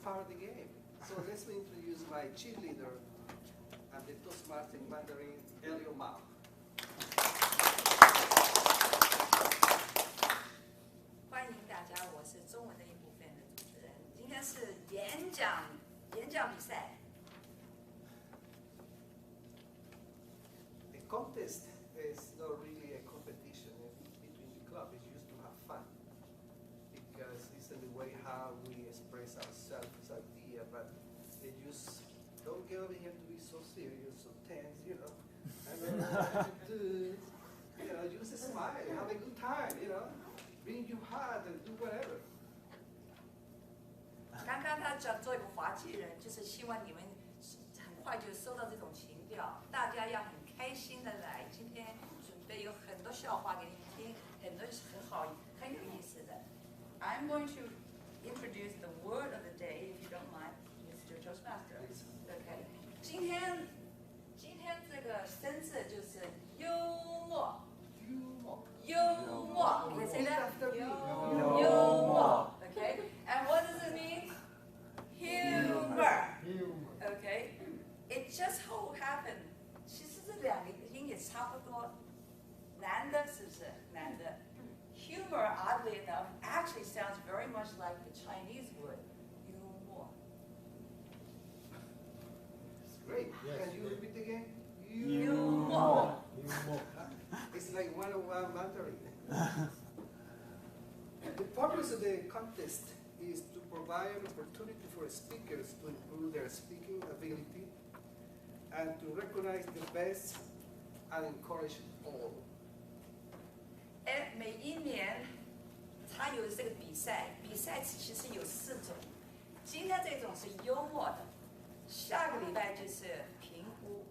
part of the game. So let me introduce my cheerleader and the Toastmaster in Mandarin, Elio Mao. 欢迎大家，我是中文的一部分的主持人。今天是演讲比赛。The contest is not really a competition between the club. It's used to have fun because it's the way how we express ourselves, this idea. But they just don't get over here to be so serious, so tense, you know. And just smile, have a good time, you know. Bring your heart and do whatever. 刚刚他讲做一个滑稽人，就是希望你们很快就收到这种情调，大家要很开心的来。今天准备有很多笑话给你们听，很多很有意思的。I'm going to introduce the word of the day, if you don't mind, Mr. Toastmaster. Okay. 今天这个生字就是幽默。幽默 ，Can you say that? 幽默 ，Okay. And what does it mean? Humor. Okay. It just so happened. 其实这两个音也差不多，男的是不是？男的。Humor, oddly enough, actually sounds very much like the Chinese word, 幽默。Great. Yes. Can you repeat again? 幽默。 It's like one Mandarin. The purpose of the contest is to provide an opportunity for speakers to improve their speaking ability and to recognize the best and encourage all. 每一年它有这个比赛，比赛其实有4种。今天这种是幽默的，下个礼拜就是评估。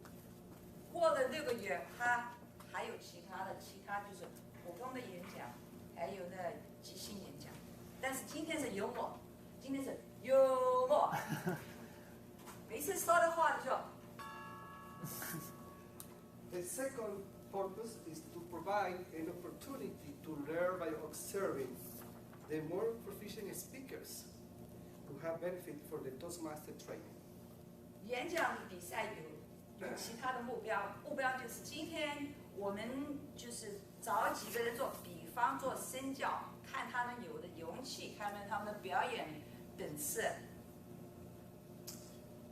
过了6个月，它还有其他就是普通的演讲，还有呢即兴演讲。但是今天是幽默，今天是幽默。每次说的话就说。The second purpose is to provide an opportunity to learn by observing the more proficient speakers who have benefit from the Toastmaster training. 演讲比赛有其他的目标，目标就是今天我们就是找几个人做比方做身教，看他们有的勇气，看他们的表演本事。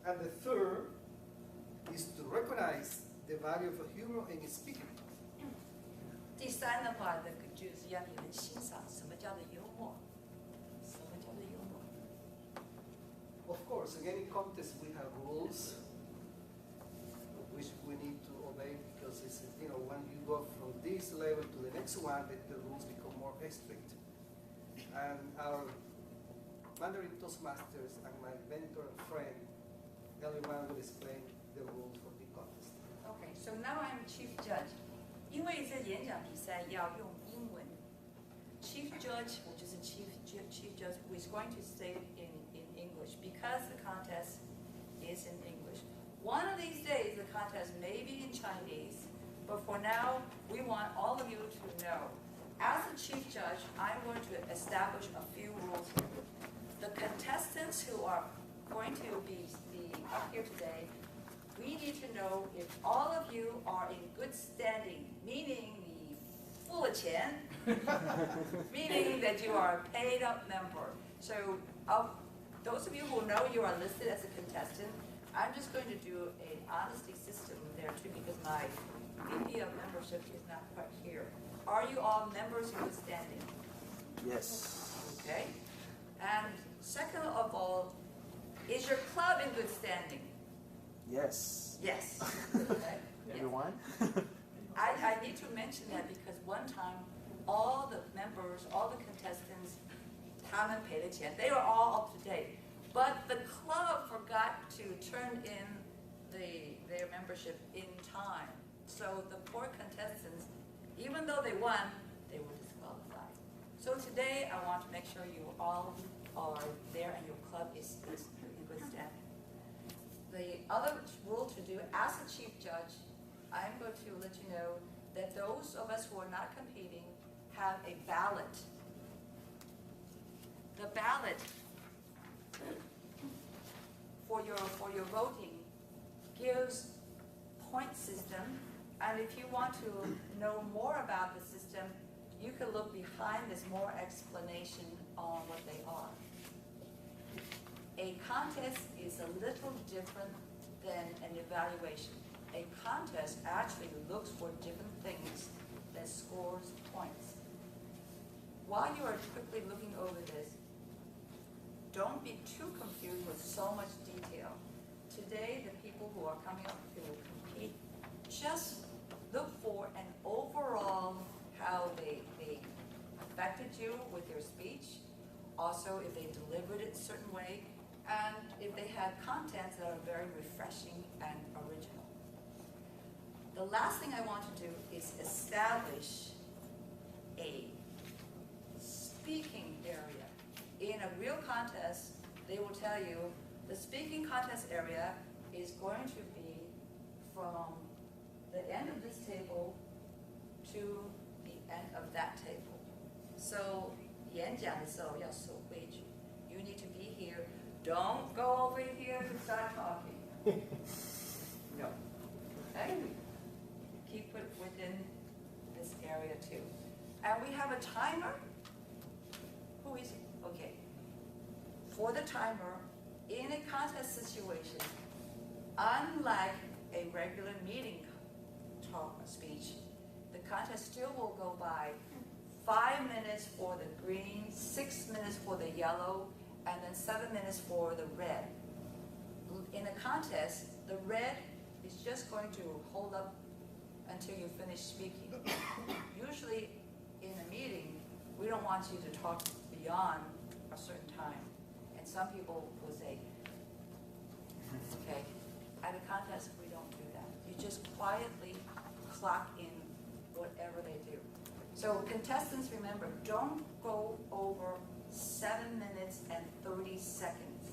And the third is to recognize the value of humor in speaking. 第3的话，这个就是让你们欣赏什么叫做幽默，什么叫做幽默。Of course, in any contest we have rules which we need to obey because it's, when you go from this level to the next one, the rules become more strict. And our Mandarin Toastmasters and my mentor and friend, everyone will explain the rules for the contest. Okay, so now I'm chief judge. 因为这演讲比赛要用英文 ，chief judge 我就是 chief judge who is going to say it in English because the contest is in English. One of these days the contest may be in Chinese, but for now we want all of you to know. As the chief judge, I'm going to establish a few rules here. The contestants who are going to be up here today, we need to know if all of you are in good standing, meaning 你付了钱 meaning that you are a paid up member. So those of you who know you are listed as a contestant, I'm just going to do an honesty system there too because my VP of membership is not quite here. Are you all members in good standing? Yes. Okay. And second of all, is your club in good standing? Yes. Yes. Okay. Everyone? I need to mention that because one time, all the members, all the contestants, 他们赔了钱, they were all up to date. But the club forgot to turn in their membership in time. So the poor contestants, even though they won, they were disqualified. So today, I want to make sure you all are there and your club is in good standing. The other rule to do, as a chief judge, I'm going to let you know that those of us who are not competing have a ballot. The ballot for your voting gives point system, and if you want to know more about the system, you can look behind this more explanation on what they are. A contest is a little different than an evaluation. A contest actually looks for different things that scores points. While you are quickly looking over this, don't be too confused with so much detail. Today, the people who are coming up who will compete, just look for an overall how they affected you with their speech, also if they delivered it a certain way, and if they had contents that are very refreshing and original. The last thing I want to do is establish a speaking area. In a real contest, they will tell you the speaking contest area is going to be from the end of this table to the end of that table. So 演讲的时候要守规矩. You need to be here. Don't go over here and start talking. No. Okay? Keep it within this area too. And we have a timer. Who is it? Okay. For the timer, in a contest situation, unlike a regular meeting talk speech, the contest still will go by 5 minutes for the green, 6 minutes for the yellow, and then 7 minutes for the red. In a contest, the red is just going to hold up until you finish speaking. Usually in a meeting, we don't want you to talk beyond a certain time. And some people will say, okay, at a contest, we don't do that. You just quietly clock in whatever they do. So contestants, remember, don't go over 7 minutes and 30 seconds.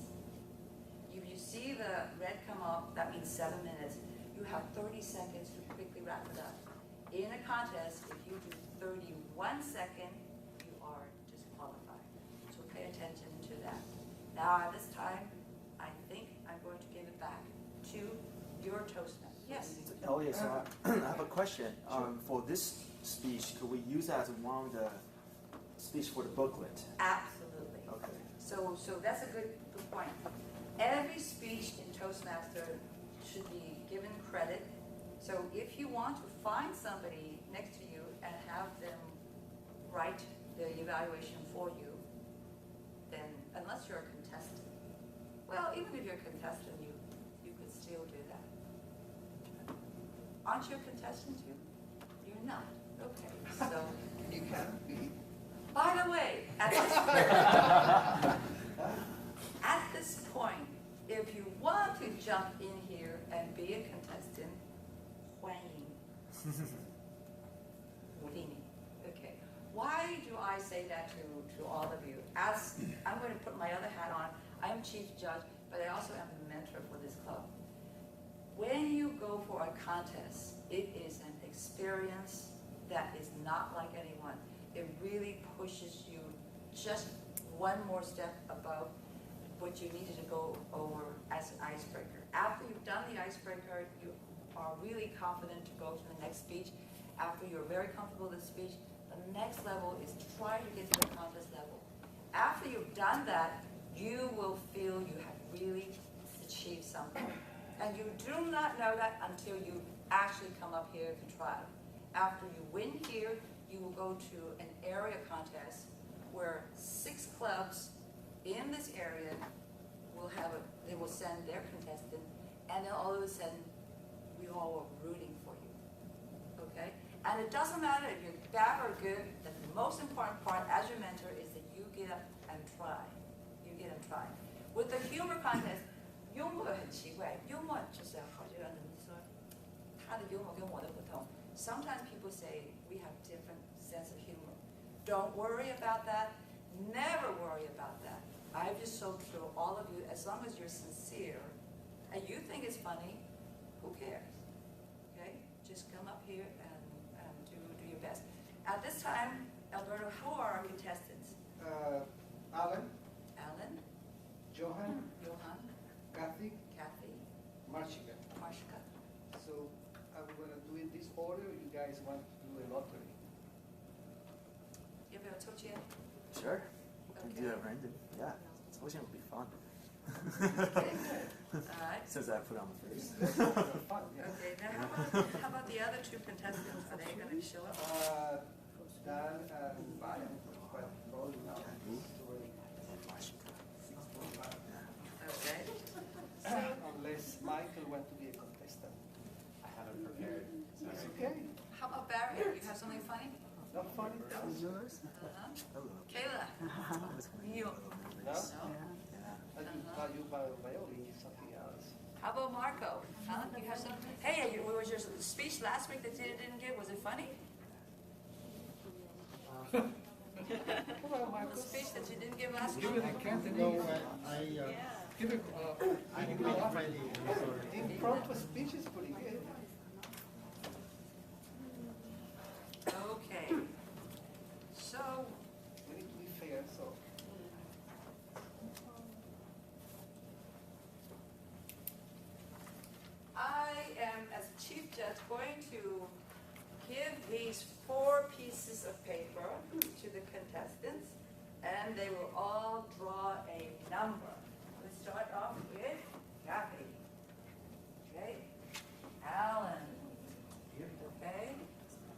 If you see the red come up, that means 7 minutes. You have 30 seconds to quickly wrap it up. In a contest, if you do 31 seconds, you are disqualified. So pay attention to that. Now at this time, I think I'm going to give it back to your Toastmaster. Yes? Elliot, so I have a question. For this speech, could we use that as one of the speech for the booklet? Absolutely. Okay. So that's a good point. Every speech in Toastmaster should be given credit. So if you want to find somebody next to you and have them write the evaluation for you, then unless you're a contestant, well, even if you're a contestant, you could still do that. Aren't you a contestant too? You're not. Okay, so. You can be. By the way, at this point, if you want to jump in here and be a contestant, 欢迎. Okay. Why do I say that to all of you? As I'm going to put my other hat on, I am chief judge, but I also am the mentor for this club. When you go for a contest, it is an experience that is not like anyone. It really pushes you just one more step above what you needed to go over as an icebreaker. After you've done the icebreaker, you are really confident to go to the next speech. After you're very comfortable with the speech, the next level is try to get to the contest level. After you've done that, you will feel you have really achieved something. And you do not know that until you actually come up here to try. After you win here, you will go to an area contest where 6 clubs in this area will have they will send their contestant, and then all of a sudden, we all are rooting for you, okay? And it doesn't matter if you're bad or good, the most important part as your mentor is that you get up and try. You get and try. With the humor contest, 幽默很奇怪，幽默就是好像人说他的幽默跟我的不同。Sometimes people say we have different sense of humor. Don't worry about that. Never worry about that. I've just told all of you, as long as you're sincere and you think it's funny, who cares? Okay? Just come up here and do your best. At this time, Alberto, who are our contestants? Alan, Alan, Johan, Johan, Kathy Kathy, Marchigan. Marshka. So are we gonna do it this order, or you guys want to do a lottery? 要不要抽签 Sure. We can do Okay. it random. Yeah. Explosion would be fun. Okay. All right. Since I put on the face. Fun, yeah. Okay, now how about the other two contestants? Are they going to show up? Dan and Brian, but probably not. Kathy. It's already- Okay. Unless Michael wants to be a contestant. I haven't prepared. It's okay. How about Barry? You have something funny? Not funny? Yours? Uh-huh. Hello. Kayla? You? No? Yeah. You violin is something else. How about Marco? Huh? You have some? Hey, what was your speech last week that you didn't give? Was it funny? Hello, The Michael. speech that you didn't give last week? Give it in Cantonese. No, Give it, I'm not ready. I'm sorry. The impromptu speech is pretty good. Okay. So, We need to be fair, so. I am, as chief judge, going to give these 4 pieces of paper to the contestants, and they will all draw a number. Let's start off with Kathy. Okay. Alan. Okay.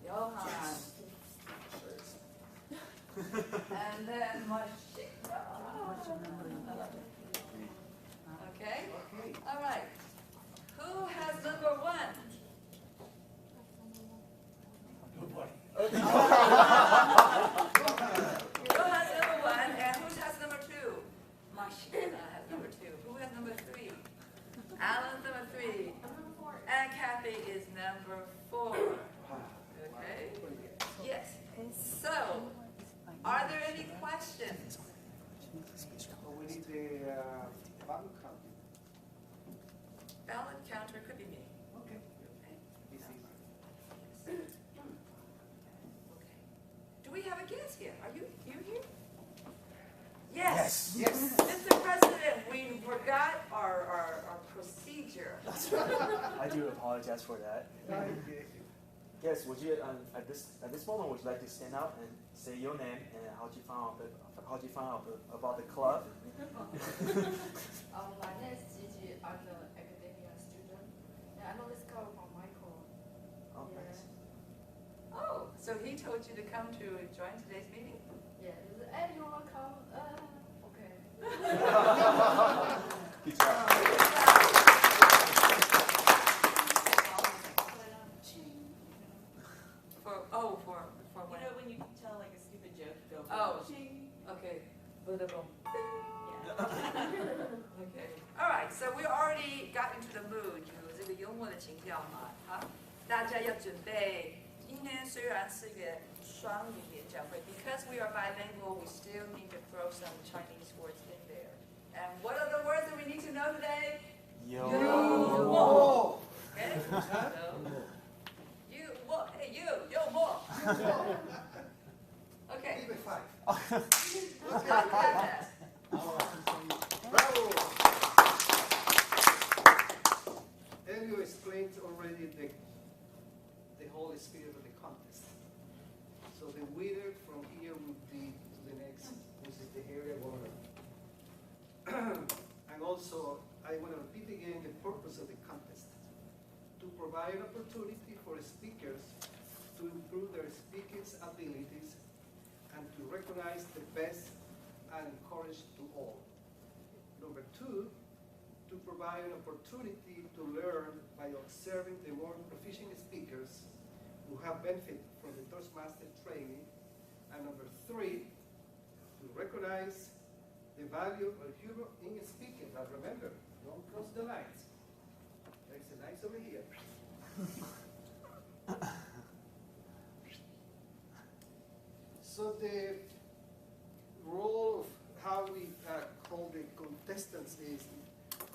Johan. And then Mashika. Okay. Okay. All right. Who has number 1? Nobody. Who has number 1? And who has number 2? Mashika has number 2. Who has number 3? Alan's number 3. And Kathy is number 4. Okay. Pretty good. Yes. So, are there any questions? So we need the ballot count. Ballot counter could be me. Okay. Okay. This is. Okay. Do we have a guest here? Are you here? Yes. Yes. Mr. President, we forgot our procedure. I do apologize for that. Okay. Yes, would you at this moment would you like to stand up and say your name and how you found out about the club? My name is Gigi. I'm an academia student. And I know this cover from Michael. Oh, Yeah. thanks. Oh, so he told you to come to join today's meeting? Yeah. Hey, you wanna come? Okay. Good job. For You when? know when you tell like a stupid joke, you go Oh. ching. Okay. Boom. Yeah. Okay. All right. So we already got into the mood， 有这个幽默的情调嘛。好，大家要准备。今天虽然是一个双语演讲会 ，because we are bilingual, we still need to throw some Chinese words in there. And what are the words that we need to know today? Yo. Oh. Okay. So, you what? Hey you, yo more. Okay. Give it 5. Who's gonna grab that? Bravo. And you explained already the whole spirit of the contest. So the winner from here would be to the next, which is the area governor. And also, I want to repeat again the purpose of the contest: to provide an opportunity for speakers to improve their speaking abilities and to recognize the best and encourage to all. Number 2, to provide an opportunity to learn by observing the more proficient speakers who have benefited from the Toastmaster training. And number 3, to recognize the value of humor in speaking. But remember, don't cross the lines. There's the lines over here. So the role of how we call the contestants is,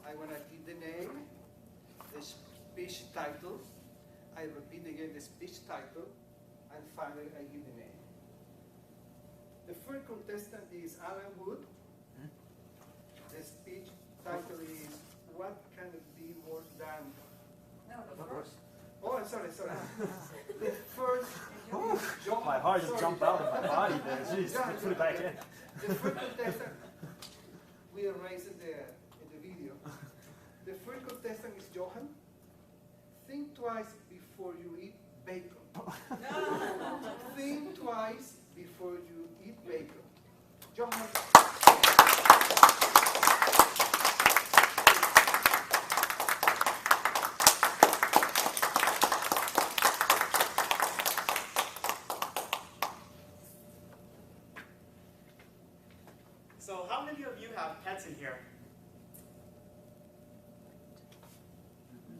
I want to give the name, the speech title, I repeat again the speech title, and finally I give the name. The first contestant is Alan Wood. The speech title is what can be more than? No, the Of first. course. Oh, I'm sorry. The first is Johan. My heart just Sorry. jumped out of my body there. Jeez, Yeah, put it back in. The first contestant, we erased it in the video. The first contestant is Johan. Think twice before you eat bacon. Think twice before you eat bacon. Johan. So how many of you have pets in here?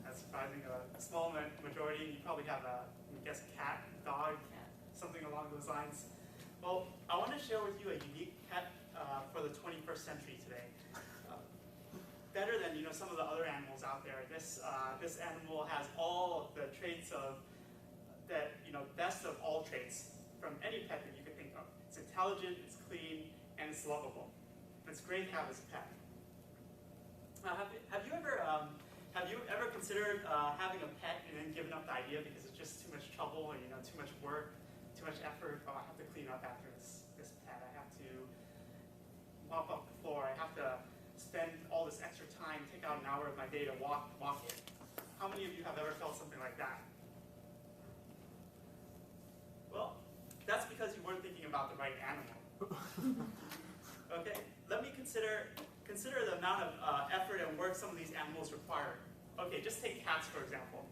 That's surprising. A small majority. You probably have I guess, a cat, dog, something along those lines. Well, I want to share with you a unique pet for the 21st century today. Better than some of the other animals out there. This animal has all the traits of that best of all traits from any pet that you could think of. It's intelligent, it's clean, and it's lovable. It's great to have as a pet. Have you ever considered having a pet and then given up the idea because it's just too much trouble and too much work, too much effort? Oh, I have to clean up after this pet. I have to mop up the floor. I have to spend all this extra time, take out an hour of my day to walk it. How many of you have ever felt something like that? Well, that's because you weren't thinking about the right animal. Okay, let me consider the amount of effort and work some of these animals require. Okay, just take cats for example.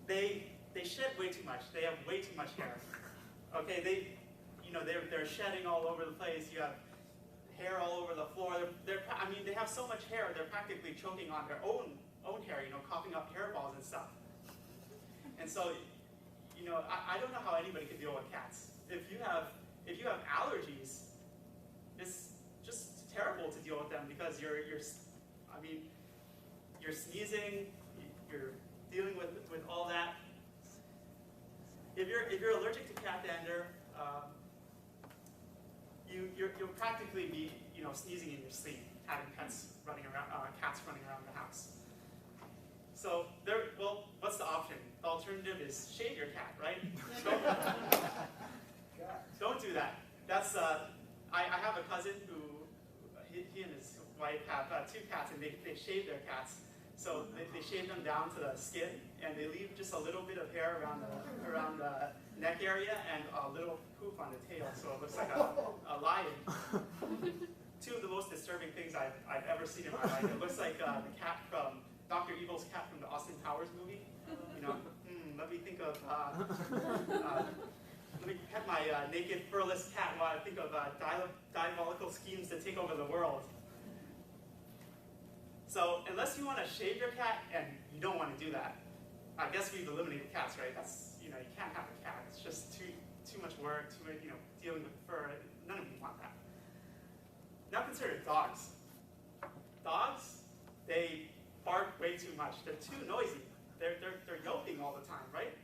They shed way too much. They have way too much hair. Okay, they're shedding all over the place. You have hair all over the floor. They have so much hair. They're practically choking on their own hair. Coughing up hairballs and stuff. And so, I don't know how anybody can deal with cats. If you have allergies, it's just terrible to deal with them because you're sneezing, you're dealing with all that. If you're allergic to cat dander, you'll practically be sneezing in your sleep, having cats running around the house. So what's the option? The alternative is shave your cat, right? Don't do that. That's I have a cousin who he and his wife have 2 cats, and they shave their cats. So they shave them down to the skin, and they leave just a little bit of hair around the neck area and a little poof on the tail, so it looks like a lion. 2 of the most disturbing things I've ever seen in my life. It looks like the cat from Dr. Evil's cat from the Austin Powers movie. Let me think of. Let me pet my naked furless cat while I think of diabolical schemes to take over the world. So unless you want to shave your cat, and you don't want to do that, I guess we've eliminated cats, right? That's you can't have a cat. It's just too much work, dealing with fur. None of you want that. Now consider dogs. Dogs, they bark way too much. They're too noisy. They're yelping all the time, right?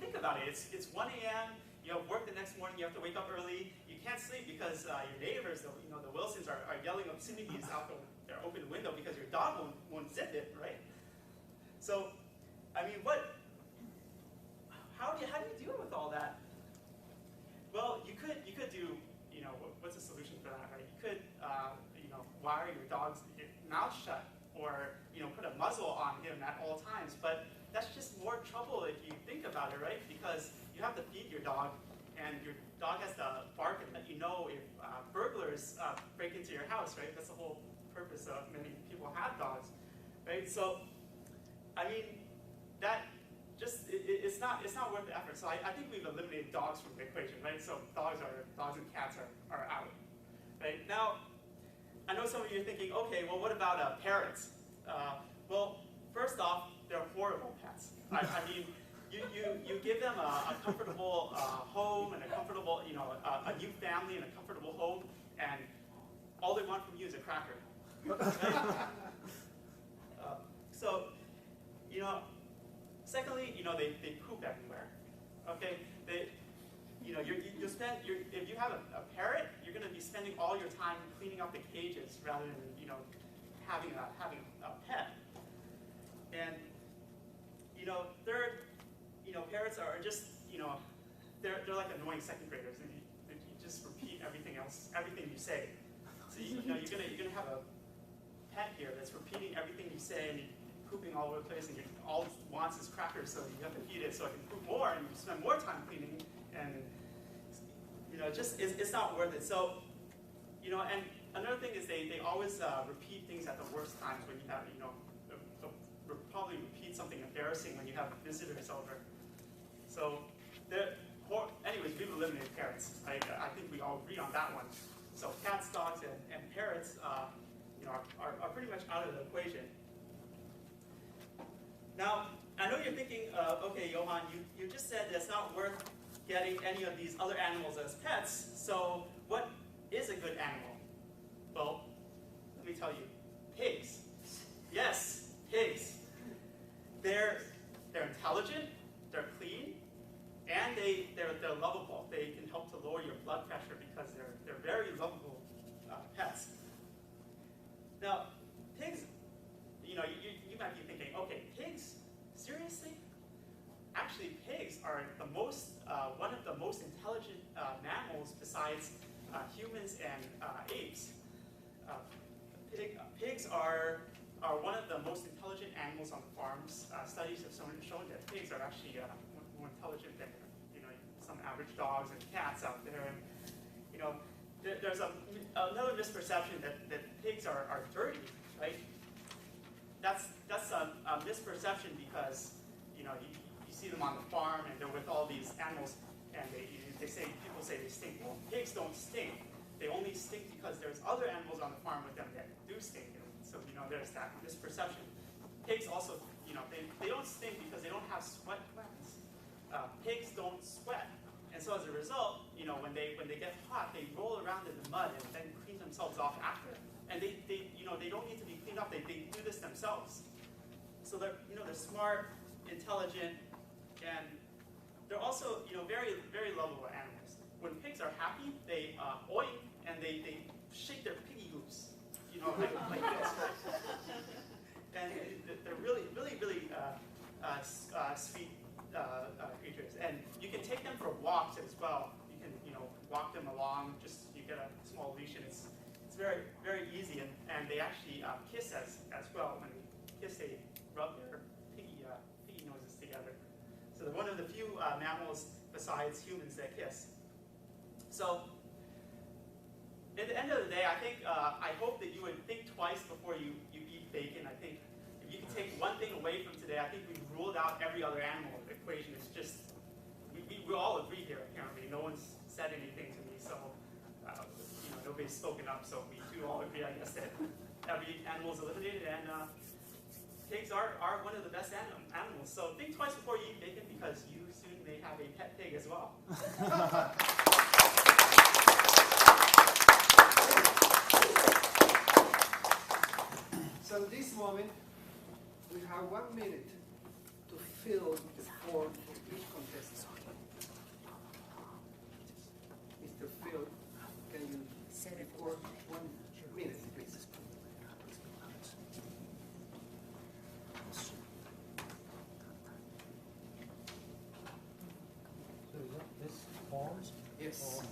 Think about it. It's 1 a.m. You have work the next morning. You have to wake up early. You can't sleep because your neighbors, the Wilsons, are yelling obscenities out their open window because your dog won't zip it, right? So, how do you deal with all that? Well, you could do, what's the solution for that, right? You could, wire your dog's mouth shut, or put a muzzle on him at all times. But that's just more trouble if you think about it, right? Because you have to feed your dog, and your dog has to bark and let you know if burglars break into your house, right? That's the whole purpose of many people have dogs, right? So, it's not worth the effort. So I think we've eliminated dogs from the equation, right? So dogs and cats are out, right? Now, I know some of you are thinking, okay, well, what about parrots? Well, first off, they're horrible pets. You give them a comfortable home and a comfortable, a new family and a comfortable home, and all they want from you is a cracker. Right? Secondly, they poop everywhere. Okay, if you have a parrot, you're going to be spending all your time cleaning up the cages rather than having a pet. And parrots are just they're like annoying second graders, and you just repeat everything you say. So you're gonna have a pet here that's repeating everything you say and pooping all over the place, and all it wants is crackers, so you have to feed it so it can poop more, and you spend more time cleaning, and it's not worth it. So and another thing is they always repeat things at the worst times when you have they'll probably repeat something embarrassing when you have visitors over. So anyways, we've eliminated parrots. I think we all agree on that one. So cats, dogs, and parrots are pretty much out of the equation. Now, I know you're thinking, okay, Johan, you just said it's not worth getting any of these other animals as pets, so what is a good animal? Well, let me tell you, pigs. Yes, pigs. They're intelligent, they're clean, and they're lovable. They can help to lower your blood pressure because they're very lovable pets. Now, pigs, you might be thinking, okay, pigs, seriously? Actually, pigs are one of the most intelligent mammals besides humans and apes. Pigs are one of the most intelligent animals on the farms. Studies have shown that pigs are actually more intelligent than some average dogs and cats out there. And there's another misperception that pigs are dirty, right? That's a misperception because you see them on the farm and they're with all these animals, and people say they stink. Well, pigs don't stink. They only stink because there's other animals on the farm with them that do stink. So there's that misperception. Pigs also, they don't stink because they don't have sweat glands. Pigs don't sweat, and so as a result, when they get hot, they roll around in the mud and then clean themselves off after. And they don't need to be cleaned up. They do this themselves. So they're smart, intelligent, and they're also very very lovable animals. When pigs are happy, they oink and they shake their piggy hooves, like this. And they're really sweet creatures. And you can take them for walks as well. You can walk them along. You get a small leash, and it's very very easy. And they actually kiss as well. When they kiss, they rub their piggy noses together. So they're one of the few mammals besides humans that kiss. So at the end of the day, I hope that you would think twice before you eat bacon. I think if you can take one thing away from today, I think we've ruled out every other animal equation. It's just, we all agree here, apparently. No one's said anything to me, so nobody's spoken up, so we do all agree, I guess, that every animal is eliminated, and pigs are one of the best animals. So think twice before you eat bacon, because you soon may have a pet pig as well. So in this moment, we have 1 minute to fill the form for each contestant. Mr. Phil, can you set it for 1 minute, please? So is that this form? Yes.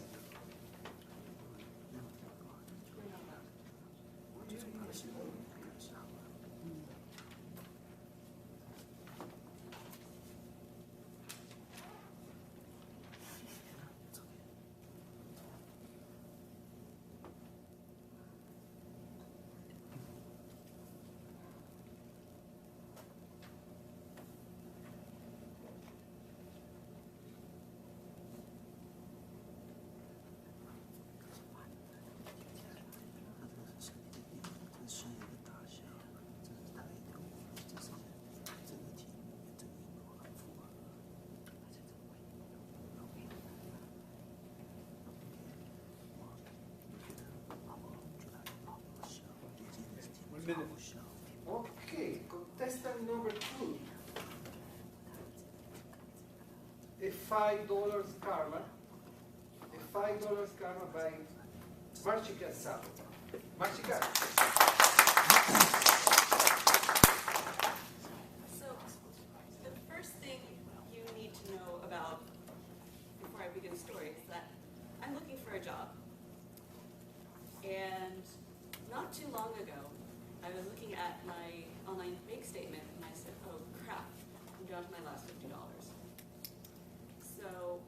Okay, contestant number 2. A $5 karma. A $5 karma by Marchica Sabo. Marchica. long ago, I was looking at my online bank statement and I said, oh crap, I'm down to my last $50. So,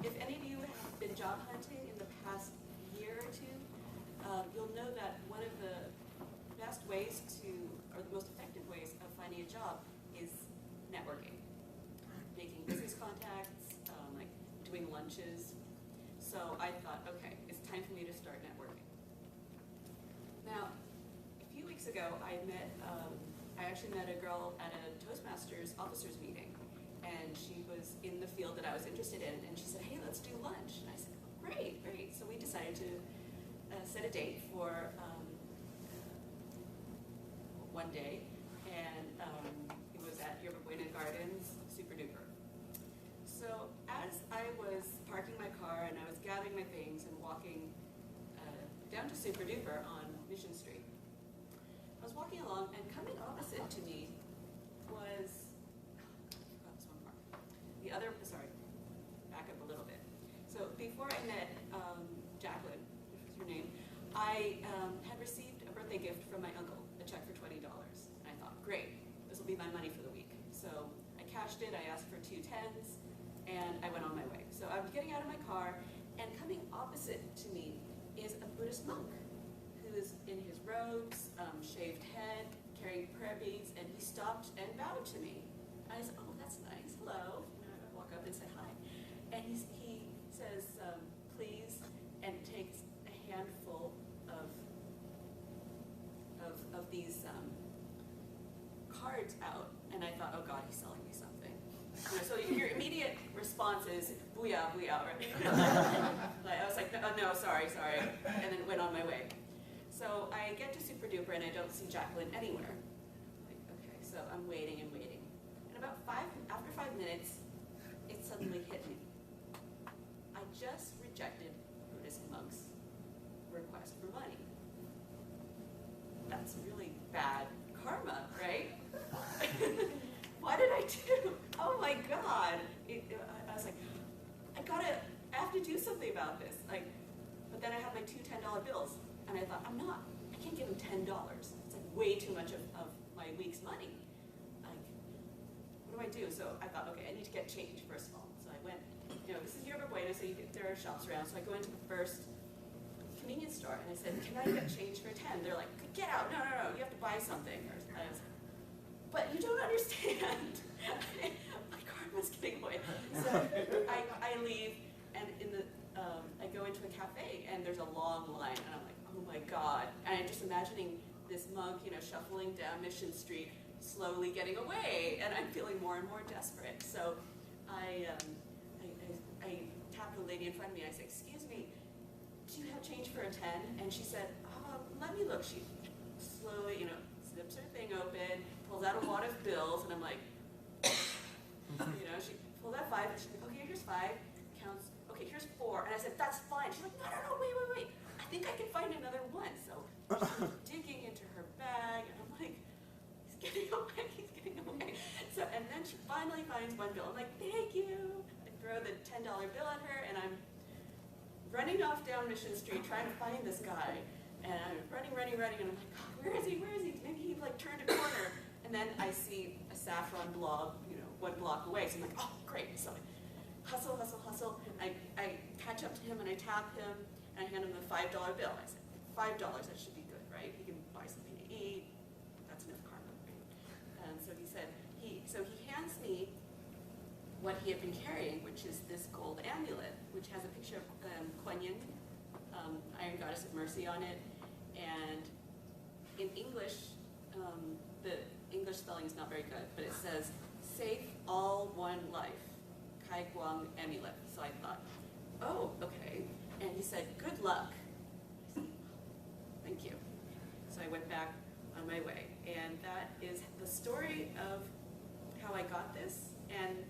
if any of you have been job hunting in the past year or two, you'll know that one of the best ways or the most effective ways of finding a job is networking, making business contacts, like doing lunches. So I thought, okay, it's time for me to start networking. Now, a few weeks ago, I actually met a girl at a Toastmasters officers meeting, and she was in the field that I was interested in, and she said, hey, let's do lunch. And I said, oh, great. So we decided to set a date for one day, and it was at Yerba Buena Gardens, Super Duper. So as I was parking my car and I was gathering my things and walking down to Super Duper on Mission Street, I was walking along, and coming opposite to me was, back up a little bit. So before I met Jacqueline, which was her name, I had received a birthday gift from my uncle, a check for $20. And I thought, great, this will be my money for the week. So I cashed it, I asked for 2 10s, and I went on my way. So I'm getting out of my car, and coming opposite to me is a Buddhist monk who is in his robes, shaved head, carrying prayer beads, and he stopped and bowed to me. And I said, oh, that's nice, hello. And I walk up and say hi. And he says, please, and takes a handful of these cards out. And I thought, oh God, he's selling me something. So your immediate response is, booyah, booyah, right? I was like, oh, no, sorry, and then went on my way. So I get to Super Duper and I don't see Jacqueline anywhere. Like, okay, so I'm waiting and waiting. And after 5 minutes, it suddenly hit me. I just rejected Buddhist monk's request for money. That's really bad karma, right? What did I do? Oh my God. I was like, I have to do something about this. But then I had my 2 $10 bills, and I thought, I can't give him $10. It's like way too much of my week's money. What do I do? So I thought, okay, I need to get change, first of all. So I went, this is Yerba Buena, so there are shops around. So I go into the first convenience store, and I said, can I get change for 10? They're like, get out, no, you have to buy something. I was like, but you don't understand. My karma's getting away. So I leave, and I go into a cafe, and there's a long line, and I'm like, oh my God. And I'm just imagining this monk, shuffling down Mission Street, slowly getting away, and I'm feeling more and more desperate. So I tapped the lady in front of me, and I said, excuse me, do you have change for a 10? And she said, let me look. She slowly, snips her thing open, pulls out a wad of bills, and I'm like, she pulls out 5, and she's like, okay, here's 5, counts, okay, here's 4, and I said, that's fine. She's like, no, wait, I think I can find another one. So she's digging into her bag, and I'm like, he's getting away. So, and then she finally finds one bill. I'm like, thank you. I throw the $10 bill at her, and I'm running off down Mission Street trying to find this guy. And I'm running, and I'm like, God, where is he? Maybe he turned a corner. And then I see a saffron blob, 1 block away. So I'm like, oh, great. So I hustle. I catch up to him, and I tap him, and I hand him the $5 bill. I said, $5, that should be good, right? He can buy something to eat. That's enough karma, right? And so he said, he hands me what he had been carrying, which is this gold amulet, which has a picture of Kuan Yin, Iron Goddess of Mercy on it. And in English, the English spelling is not very good, but it says, safe all one life, Kai Guang amulet. So I thought, oh, okay. And he said, good luck. I said, thank you. So I went back on my way. And that is the story of how I got this. And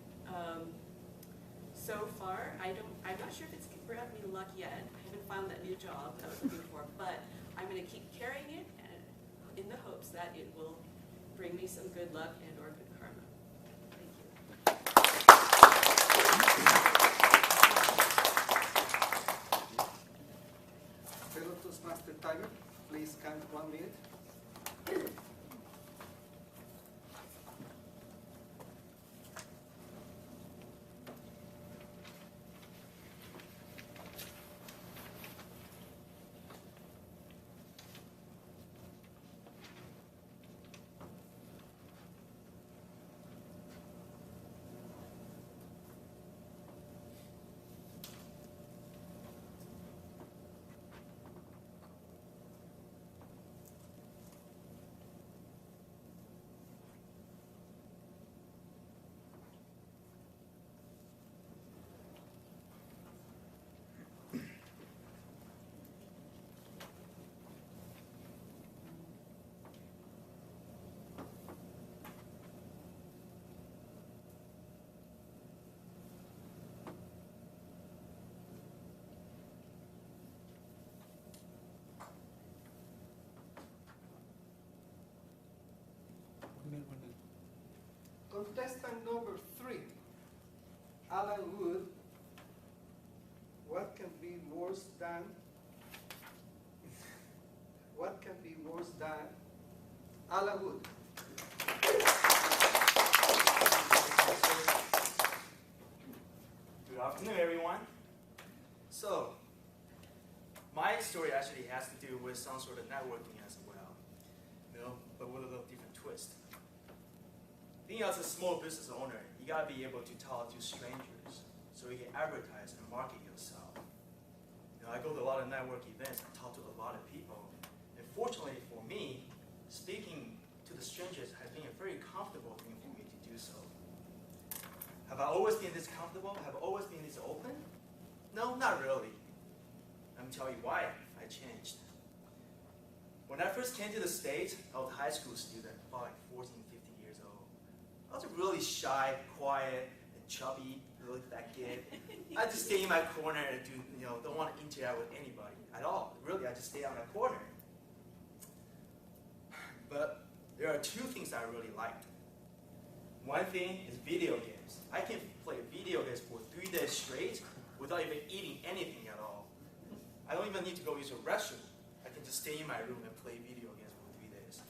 so far, I'm not sure if it's brought me luck yet. I haven't found that new job that I was looking for, but I'm going to keep carrying it in the hopes that it will bring me some good luck and or good karma. Thank you. Fellow Toastmaster Tiger, Please count 1 minute. Contestant number 3, Alan Wood. What can be worse than? What can be worse than Alan Wood? Good afternoon, everyone. So, my story actually has to do with some sort of networking as well, but with a little different twist. Being as a small business owner, you gotta be able to talk to strangers so you can advertise and market yourself. I go to a lot of network events and talk to a lot of people. And fortunately for me, speaking to the strangers has been a very comfortable thing for me to do so. Have I always been this comfortable? Have I always been this open? No, not really. Let me tell you why I changed. When I first came to the States, I was a high school student, about like 14, 15 years old. I was a really shy, quiet, and chubby, really fat kid. I just stay in my corner and don't want to interact with anybody at all. Really, I just stay on my corner. But there are two things I really liked. One thing is video games. I can play video games for 3 days straight without even eating anything at all. I don't even need to go use a restroom. I can just stay in my room and play video games for 3 days.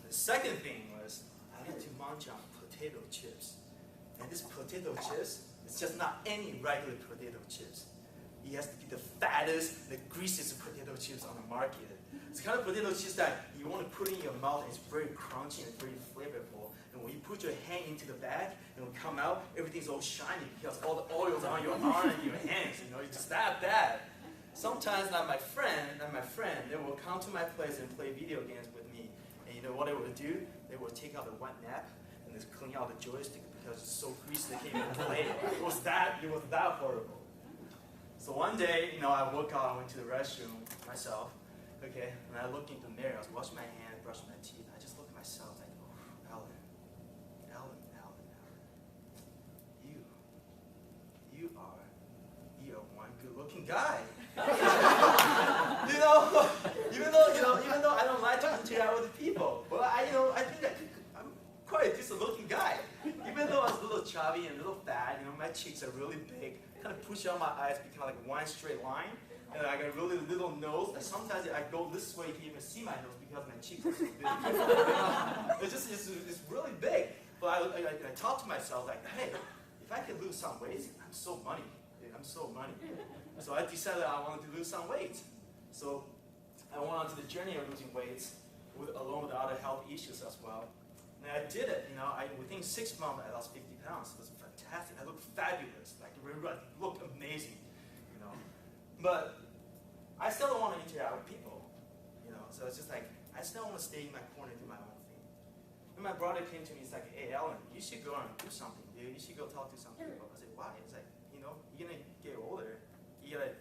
The second thing was I like to munch on potato chips. And this potato chips, it's just not any regular potato chips. It has to be the fattest, the greasiest potato chips on the market. It's the kind of potato chips that you want to put in your mouth and it's very crunchy and very flavorful. And when you put your hand into the bag and it will come out, everything's all shiny because all the oil's on your arm and your hands. It's just that bad. Sometimes my friend, they will come to my place and play video games with me. And you know what they will do? They will take out the wet nap and just clean out the joystick because it's so greasy they can't even play it. It was that horrible. So one day, I woke up, I went to the restroom myself, okay, and I looked into the mirror, I was washing my hands, brushing my teeth, I just looked at myself, like, oh, Alan, you are one good-looking guy. Even though I don't like to interact with people, but I think that I'm quite a decent-looking guy. Even though I was a little chubby and a little fat, my cheeks are really big, kind of push out my eyes, become like one straight line, and I got a really little nose. And sometimes I go this way, you can even see my nose because my cheeks are so big. It's really big. But I talk to myself like, hey, if I could lose some weight, I'm so money. So I decided I wanted to lose some weight. So I went on to the journey of losing weight, along with other health issues as well. And I did it. Within 6 months, I lost 50 pounds. It was fantastic. I looked fabulous. I looked amazing. But I still don't want to interact with people. So it's just like I still want to stay in my corner and do my own thing. And my brother came to me. He's like, "Hey, Alan, you should go out and do something, dude. You should go talk to some people." I said, "Why?" It's like, you're gonna get older. You gotta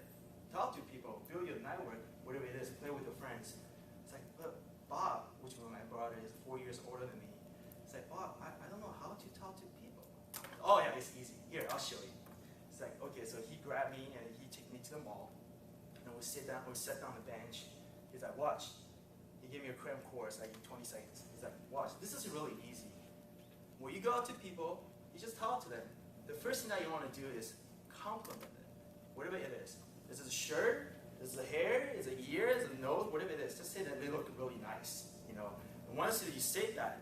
talk to people, build your network, whatever it is, play with your friends. It's like, but Bob, which was my brother, is 4 years older than me. It's like, Bob, I don't know how to talk to people. Oh yeah, it's easy. Here, I'll show you. It's like, okay, so he grabbed me and he took me to the mall. And we sat down on the bench. He's like, watch. He gave me a cram course, like in 20 seconds. He's like, watch, this is really easy. When you go out to people, you just talk to them. The first thing that you want to do is compliment them, whatever it is. This is a shirt, Is it the hair? Is it ear? Is it the nose? Whatever it is, just say that they look really nice. And once you say that,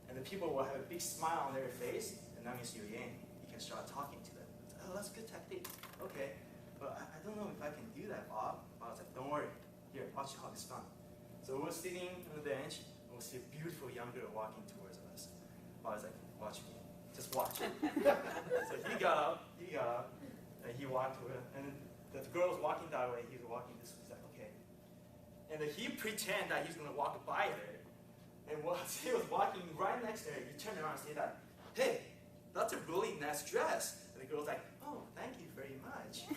and the people will have a big smile on their face, and that means you're in. You can start talking to them. Oh, that's a good technique. Okay, but I don't know if I can do that, Bob. I was like, don't worry. Here, watch how it's done. So we're sitting on the bench, and we see a beautiful young girl walking towards us. I was like, watch me. Just watch. So he got up, and he walked to her, and the girl was walking that way, he was walking this way. He's like, okay. And then he pretended that he's going to walk by her. And while he was walking right next to her, he turned around and said that, hey, that's a really nice dress. And the girl's like, oh, thank you very much.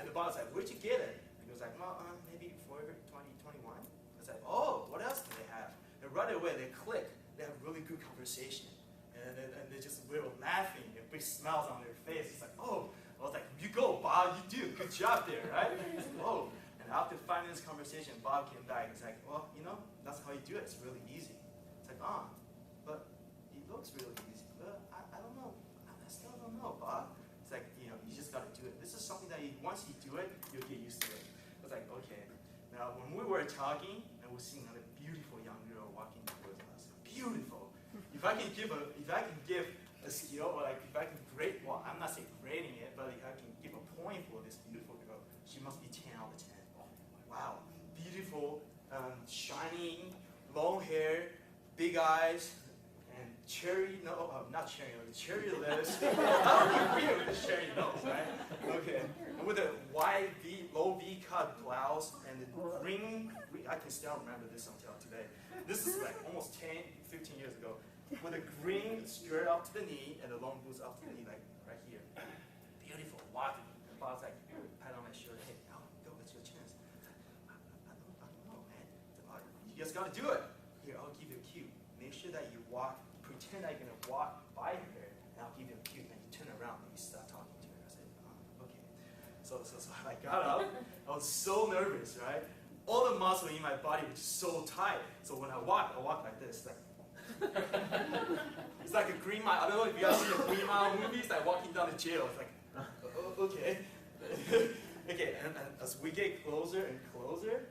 And the boss was like, where'd you get it? And he was like, well, maybe Forever 2021. I was like, oh, what else do they have? And right away, they click. They have really good conversation. And they just were laughing and big smiles on their face. It's like, oh. I was like, you go, Bob, you do. Good job there, right? Whoa. And after 5 minutes conversation, Bob came back. He's like, well, that's how you do it. It's really easy. It's like, but it looks really easy. But I don't know. I still don't know, Bob. It's like, you just got to do it. This is something that once you do it, you'll get used to it. I was like, okay. Now, when we were talking, and we're seeing another beautiful young girl walking towards us. Beautiful. If I can give a skill, or like if I can grade, well, I'm not saying grading it, but if I can give a point for this beautiful girl, she must be 10 out of 10. Wow, beautiful, shining, long hair, big eyes, and not cherry lips. I don't agree with the cherry nose, right? Okay, and with a wide low V cut blouse and the green, I can still remember this until today. This is like almost 10, 15 years ago. With a green skirt up to the knee and the long boots up to the knee, like right here. Beautiful, walking. And Bob's like, pat on my shoulder, hey, go, it's your chance. I don't know, man. You just gotta do it. Here, I'll give you a cue. Make sure that you pretend that you're gonna walk by her, and I'll give you a cue, and you turn around and you start talking to her. I said, okay. So I got up. I was so nervous, right? All the muscle in my body was so tight. So when I walk like this, like. It's like a Green Mile. I don't know if you guys seen the Green Mile movies, like walking down the jail. It's like, okay. Okay, and as we get closer and closer,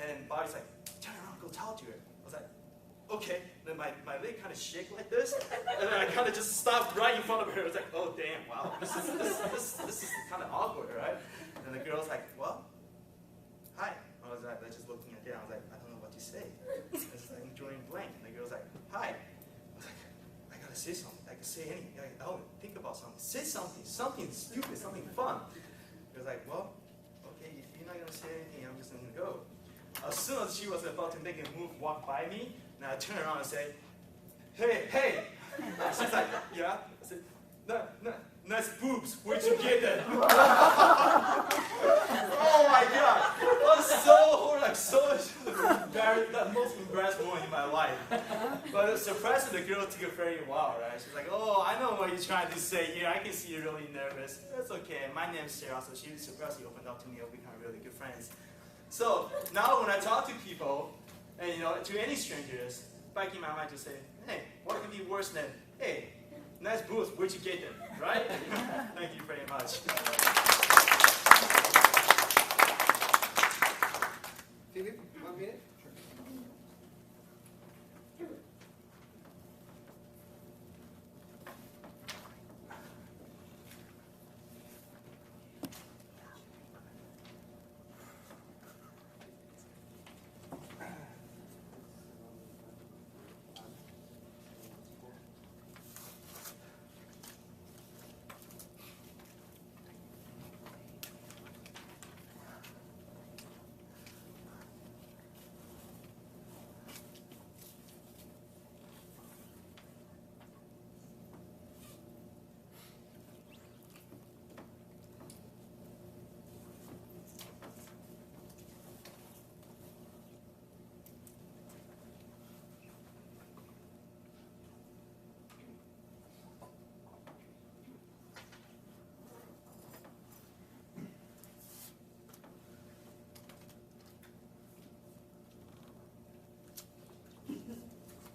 and Bobby's like, turn around, go talk to her. I was like, okay. Then my leg kind of shake like this, and then I kind of just stopped right in front of her. I was like, oh damn, wow, this is kind of awkward, right? And the girl's like, well, hi. I was like, just looking at her. I was like, I don't know what to say. It's like I'm drawing blank. And the girl's like, hi. I was like, I gotta say something. I can say anything. Think about something. Say something. Something stupid. Something fun. He was like, well, okay, if you're not gonna say anything, I'm just gonna go. As soon as she was about to make a move, walk by me, and I turn around and say, hey. She's like, yeah. I said, no, nice boobs. Where'd you get that? Oh my God. I was so embarrassed, the most embarrassed moment in my life. But surprisingly, the girl took it very well, right? She's like, oh, I know what you're trying to say here. I can see you're really nervous. That's okay. My name's Sarah, so she surprisingly opened up to me and we become really good friends. So now when I talk to people, and to any strangers, back in my mind just say, hey, what could be worse than, hey, nice boobs, where'd you get them, right? Thank you very much. Philip, 1 minute.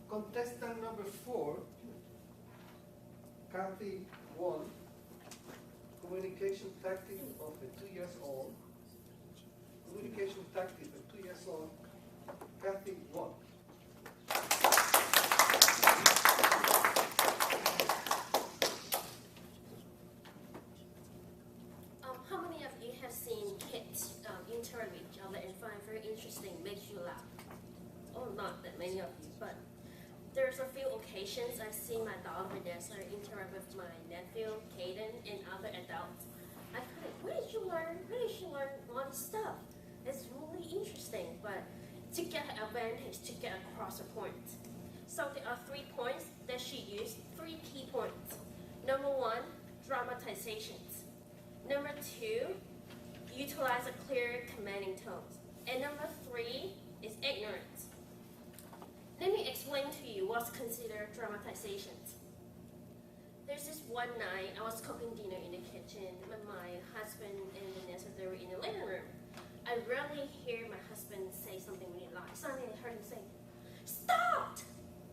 Contestant number 4, Kathy won communication tactic of a 2 years old communication tactic at 2 years old, Kathy won. How many of you have seen kids interact with each other and find very interesting, makes you laugh? Oh, not that many of you, but there's a few occasions I've seen my daughter Vanessa interact with my nephew Caden and other adults. I kind of, where did you learn? Where did she learn all this stuff? It's really interesting, but to get her advantage, to get across a point. So there are 3 points that she used, 3 key points. Number 1, dramatizations. Number 2, utilize a clear commanding tone. And number 3 is ignorance. Let me explain to you what's considered dramatizations. There's this one night I was cooking dinner in the kitchen when my husband and Vanessa, they were in the living room. I rarely hear my husband say something really loud. Suddenly I heard him say, "Stop!"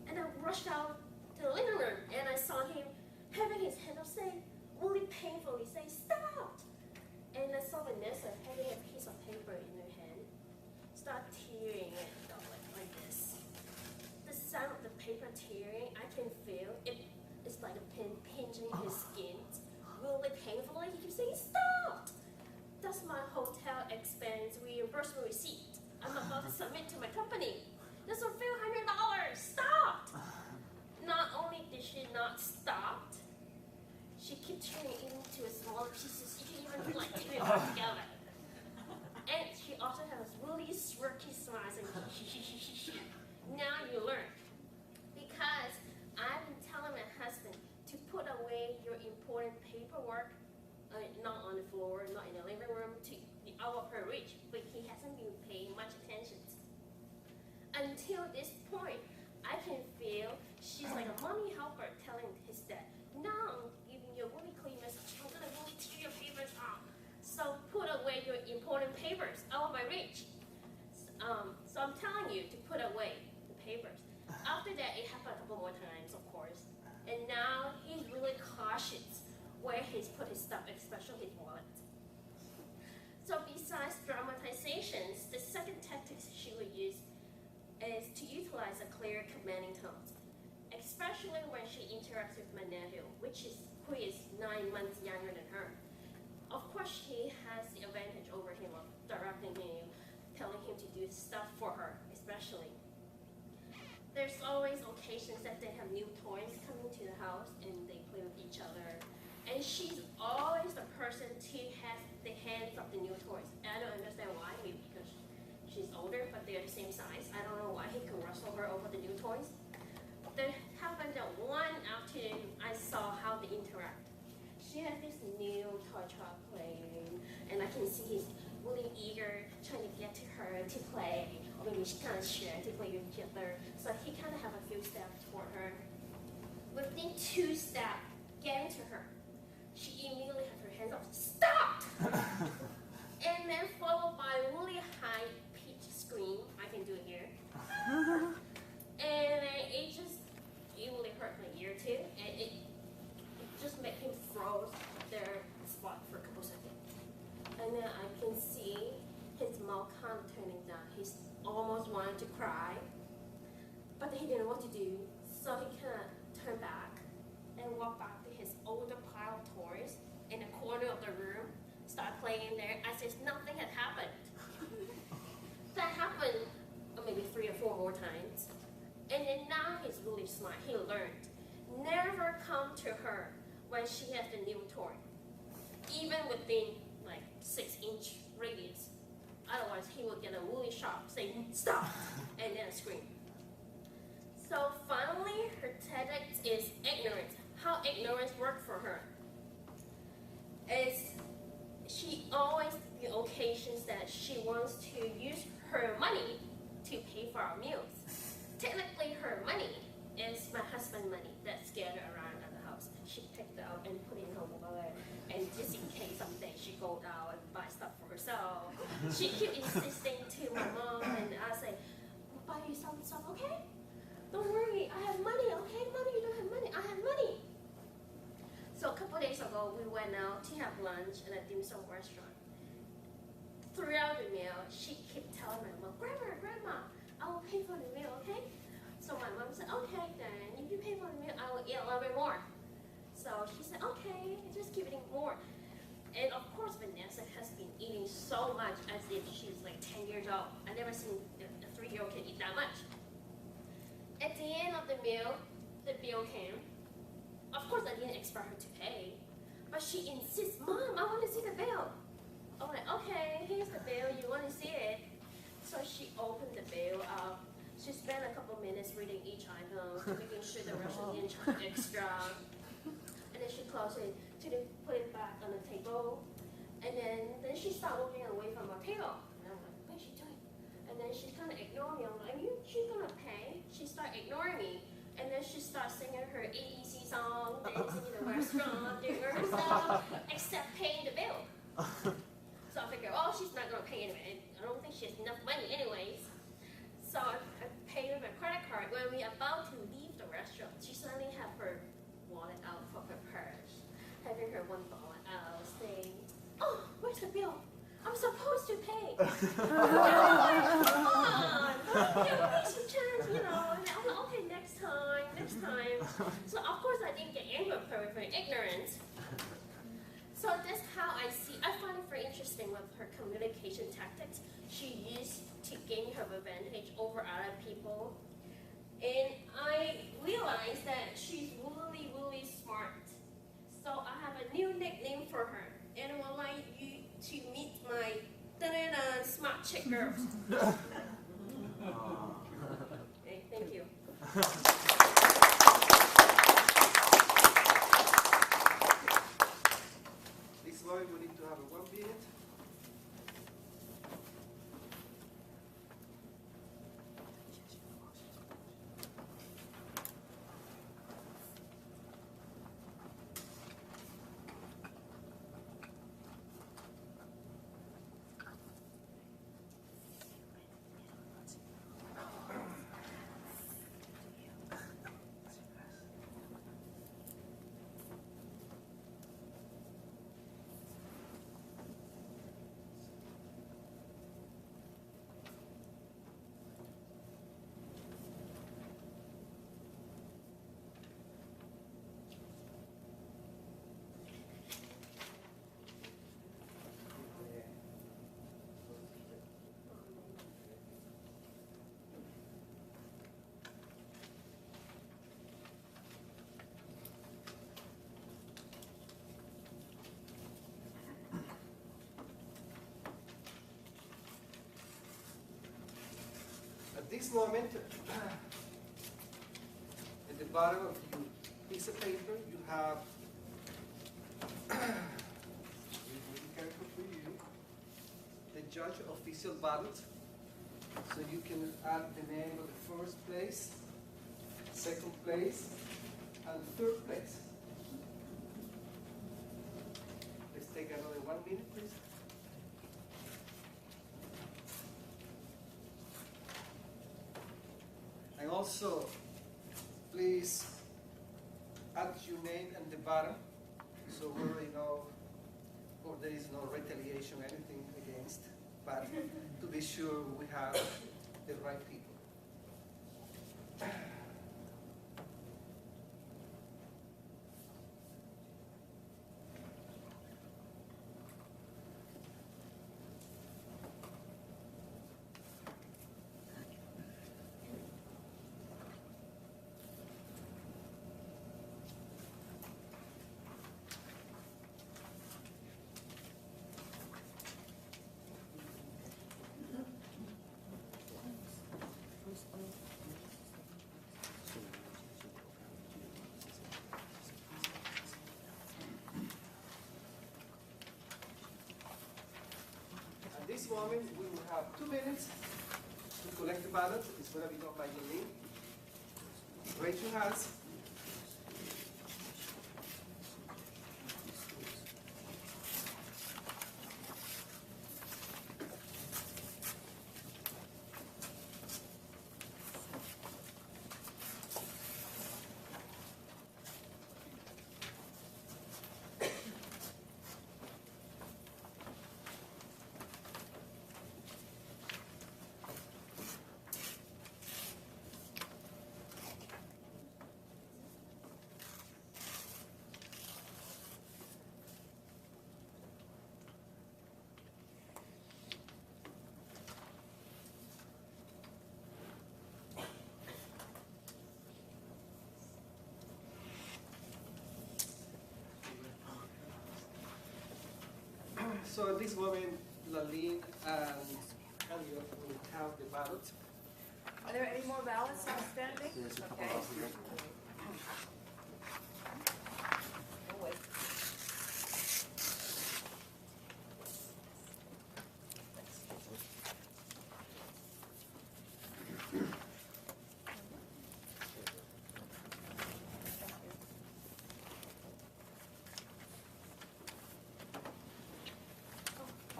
And I rushed out to the living room and I saw him having his hand up saying, really painfully say, "Stop!" And I saw Vanessa having a piece of paper in her hand, start tearing it like this. The sound of the paper tearing, I can feel it. It's like a pin pinching his skin, really painfully. He keeps saying, "Stop!" That's my hotel expense reimbursement receipt. I'm about to submit to my company. There's a few $100. Stop! Not only did she not stop, she kept turning it into a smaller pieces. You can even like tear it all together. And she also has really smirky smiles and now you learn. Because I've been telling my husband to put away your important paperwork, not on the floor, not in the living room, out of her reach, but he hasn't been paying much attention. Until this point, I can feel she's like a mommy helper telling his dad, "Now I'm giving you a really clean message. I'm gonna really tear your papers off. So put away your important papers out of my reach." So I'm telling you to put away the papers. After that, it happened a couple more times, of course. And now he's really cautious where he's put his stuff, especially his wallet. So besides dramatizations, the second tactic she would use is to utilize a clear commanding tone, especially when she interacts with my nephew, who is 9 months younger than her. Of course, she has the advantage over him of directing him, telling him to do stuff for her, especially. There's always occasions that they have new toys coming to the house and they play with each other. And she's always the person to have the hands of the new toys. And I don't understand why, maybe because she's older, but they're the same size. I don't know why he can wrestle her over the new toys. There happened that one afternoon, I saw how they interact. She has this new toy truck playing, and I can see he's really eager, trying to get to her to play, or maybe she kind of share to play with each other. So he kind of have a few steps for her. Within 2 steps, getting to her, she immediately has her hands up, "Stop!" And then followed by a really high-pitched scream. I can do it here. And it really hurt my ear too, and it just made him froze their spot for a couple seconds. And then I can see his mouth kind of turning down. He's almost wanted to cry, but he didn't know what to do, so he kind of turned back and walked back to his older pile of toys in the corner of the room, started playing there as if nothing had happened. That happened maybe 3 or 4 more times. And then now he's really smart. He learned. Never come to her when she has the new toy. Even within like 6-inch radius. Otherwise he would get a really sharp saying, "Stop!" and then a scream. So finally her tactic is ignorance. How ignorance worked for her is she always the occasions that she wants to use her money to pay for our meals. Technically, her money is my husband's money that's scattered around at the house. She picked it up and put it in her wallet, and just in case someday she goes out and buy stuff for herself, she keep insisting to my mom, and I say, "I'll buy you some stuff, okay? Don't worry, I have money, okay? Mommy, you don't have money, I have money." So a couple days ago, we went out to have lunch at a dim sum restaurant. throughout the meal, she kept telling my mom, Grandma, I will pay for the meal, okay? So my mom said, okay, then if you pay for the meal, I will eat a little bit more. So she said, okay, just keep eating more. And of course, Vanessa has been eating so much as if she's like 10 years old. I never seen a 3-year-old kid eat that much. At the end of the meal, the bill came. Of course, I didn't expect her to pay, but she insists, Mom, I want to see the bill. I'm like, okay, here's the bill, you want to see it? So she opened the bill up. She spent a couple minutes reading each item, making sure the restaurant didn't charge extra. And then she closed it to put it back on the table. And then she started walking away from our table. And I'm like, what is she doing? And then she kind of ignored me. I'm like, she gonna pay? She started ignoring me. And then she started singing her AEC song, dancing in the restaurant, doing her stuff, except paying the bill. So I figured, oh, she's not gonna pay anyway. I don't think she has enough money anyways. So I paid with my credit card. When we were about to leave the restaurant, she suddenly had her wallet out from her purse, having her $1 out, saying, oh, where's the bill? I'm supposed to pay. Come on, please return, And I'm like, okay, next time. So of course I didn't get angry with her for ignorance. So that's how I find it very interesting with her communication tactics. She used to gain her advantage over other people. And I realized that she's really, really smart. So I have a new nickname for her. And I would like you to meet my smart chick girl. Okay, thank you. This one we need to have a 1 minute. At this moment, at the bottom of your piece of paper, you have, really careful for you, the judge official ballot. So you can add the name of the first place, second place, and third place. Let's take another 1 minute, please. And also, please add your name at the bottom, so we already know, or there is no retaliation or anything against, but to be sure we have the right people. At this moment, we will have 2 minutes to collect the ballot. It's going to be done by Yelene. Raise your hands. So at this moment, Laline and Elliot will count the ballots. Are there any more ballots outstanding? There's a couple Okay. of here. We'll wait.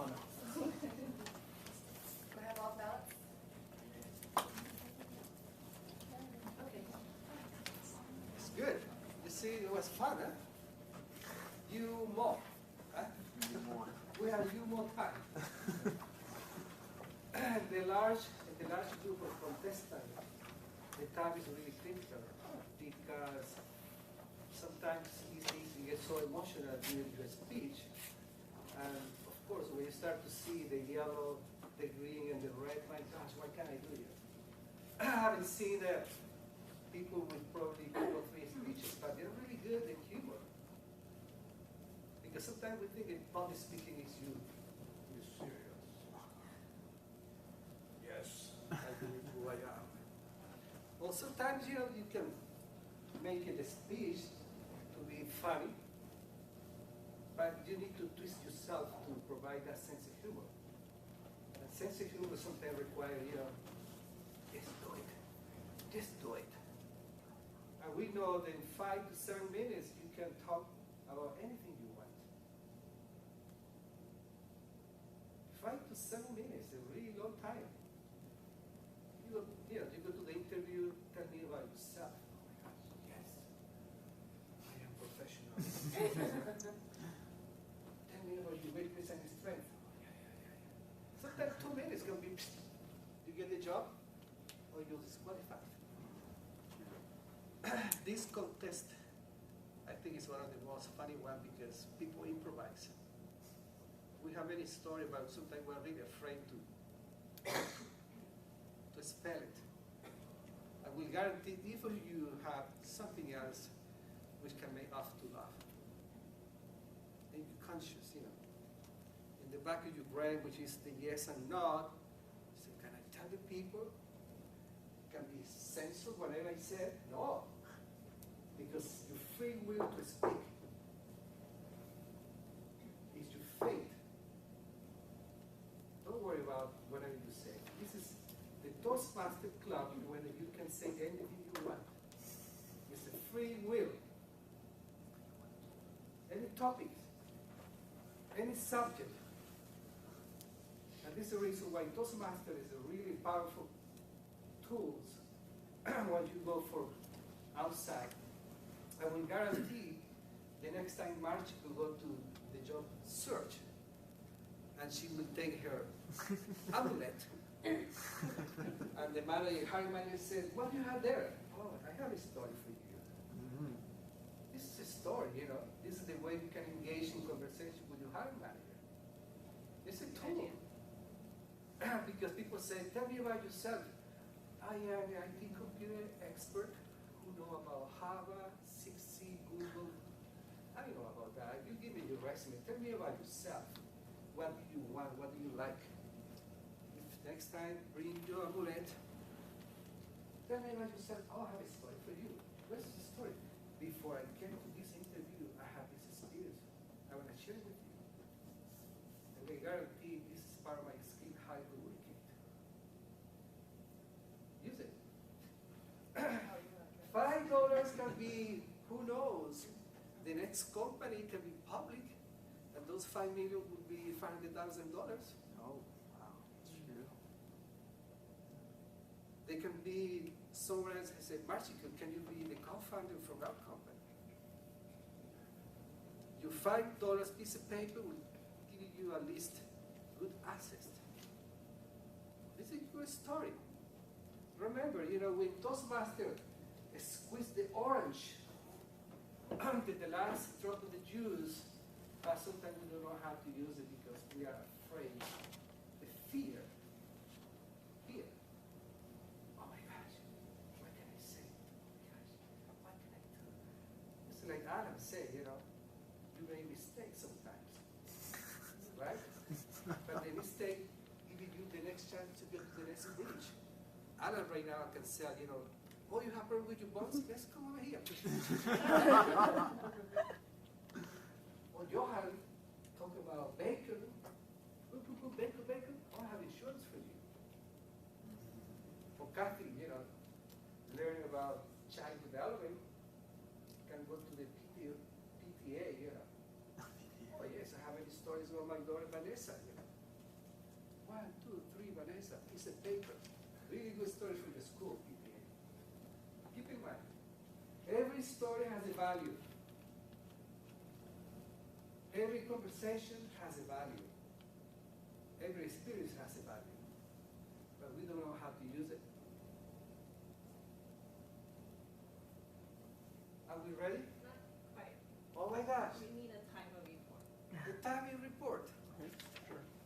Oh, no. Do I have all ballots? Okay. It's good. You see, it was fun, huh? You more. Huh? We have you more time. the large group of contestants, the time is really critical because sometimes it's easy to get so emotional during your speech. And of course, when you start to see the yellow, the green, and the red, my gosh, what can I do here? I haven't seen people with probably 2 or 3 speeches, but they're really good in humor. Because sometimes we think that public speaking is you. You're serious. Yes, I believe who I am. Well, sometimes, you can make it a speech to be funny, but you need to twist yourself to provide that sense of humor. That sense of humor sometimes requires, just do it. Just do it. And we know that in 5 to 7 minutes, you can talk about anything you want. 5 to 7 minutes, a really long time. You go to the interview, tell me about yourself. Oh my gosh, yes. I am professional. Tell me about your weakness and strength. Oh, yeah. Sometimes 2 minutes can be, you get the job or you're disqualified. This contest, I think, is one of the most funny ones because people improvise. We have many stories about sometimes we're really afraid to spell it. I will guarantee if you have something else which can make us to laugh, and you're conscious, in the back of your brain, which is the yes and no, so can I tell the people? Can be censored whatever I said? No. Because your free will to speak is your faith. Don't worry about whatever you say. This is the Toastmaster Club where you can say anything you want. It's a free will. Any topic, any subject. And this is the reason why Toastmaster is a really powerful tool when you go for outside. I will guarantee the next time March will go to the job search and she will take her amulet. And the hiring manager said, what do you have there? Oh, I have a story for you. This is a story, This is the way you can engage in conversation with your hiring manager. It's a tool. Because people say, tell me about yourself. I am an IT computer expert who know about Java, 6C, Google. I don't know about that. You give me your resume. Tell me about yourself. What do you want? What do you like? If next time, bring your amulet. Tell me about yourself. Oh, I have a story for you. What's the story? Before I came to this interview, I had this experience. I want to share it with you. And I guarantee this is part of my skill, how to communicate. Use it. $5 can be, who knows, the next company can be public, and those $5 million would be $500,000. Oh, wow, that's true. They can be, someone else has said, Marchico, can you be the co-founder from our company? Your $5 piece of paper will give you at least good access. This is your story. Remember, when Toastmaster squeeze the orange until the last drop of the juice, but sometimes we don't know how to use it because we are afraid. The fear. Fear. Oh my gosh, what can I say? Oh my gosh, what can I do? It's like Adam said, you make mistakes sometimes. right? But the mistake giving you the next chance to go to the next stage. Alan right now can sell, oh, you have problem with your bones? Let's come over here. Or Johan talk about bacon. Bacon. I have insurance for you. For Kathy, learning about child development, can go to the PTA, Oh yes, I have any stories about my daughter Vanessa, 1, 2, 3, Vanessa, piece of paper. Really good story from the school, PTA. Keep in mind, every story has a value. Every conversation has a value. Every experience has a value. But we don't know how to use it. Are we ready? Not quite. Oh my gosh. We need a timer report. The timing report.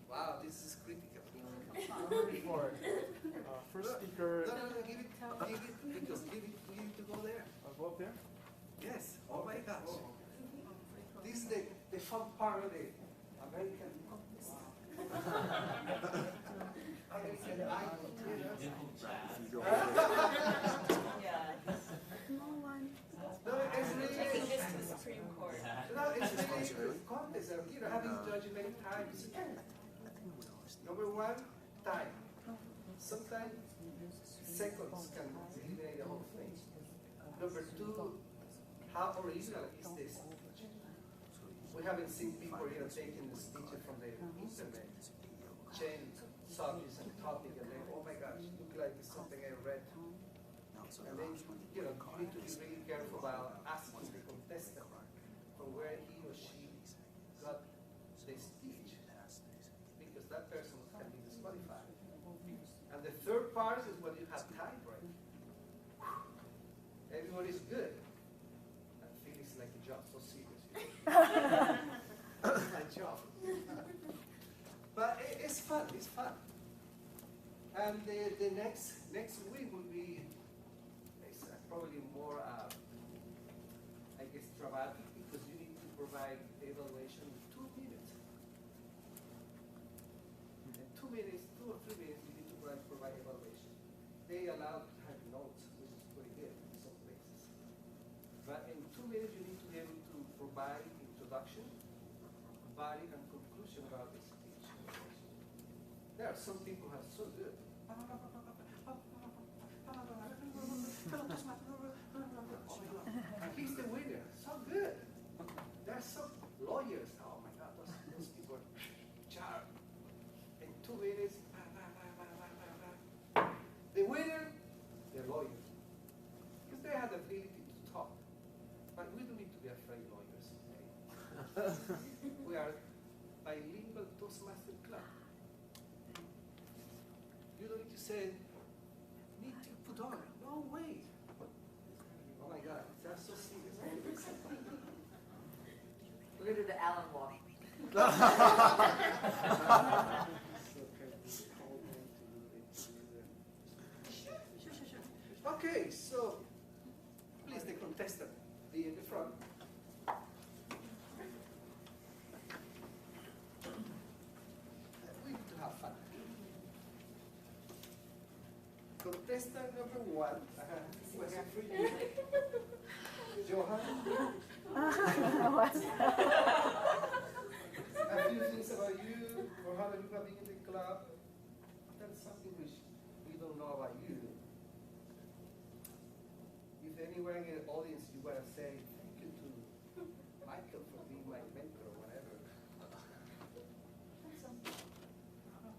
Wow, this is critical. Report. First speaker. No, give it, because we need to go there. I'll go up there. Yes, oh my gosh. This is the fun part of the American No, it's Taking really, this to the Supreme Court. no, it's really contest. Having judged many times. Number one, time. Sometimes seconds can eliminate the whole thing. Number two, how original is this speech? We haven't seen people taking the speeches from the internet, change subjects and topic, and then, oh my gosh, look like it's something I read. And then, you need to be really careful about asking the contestant from where he or she got the speech, because that person can be disqualified. And the third part is when you have time break. Everybody's good. I feel it's like a job, so serious. A job. But it's fun, And the next week will be probably more, I guess, dramatic, because you need to provide the evaluation in 2 minutes. In 2 minutes, 2 or 3 minutes, you need to provide evaluation. They allow to have notes, which is pretty good in some places. But in 2 minutes, you need to be able to provide introduction, body, and conclusion about the speech. There are some people who are so good. He's the winner. So good. There are some lawyers. Oh my God, those people are sharp. In 2 minutes, the winner, the lawyer. Because they have the ability to talk. But we don't need to be afraid lawyers. Okay? We are bilingual Toastmaster Club. You don't need to say, need to put on. No way. Oh my God, that's so serious. We're going to do the Allen Walk. Okay, so please, the contestant, be in the front. We need to have fun. Contestant number 1. Question for you. Johan. A few things about you, or how you have been in the club. That's something which we don't know about you. If anywhere in the audience you want to say thank you to Michael for being my mentor or whatever.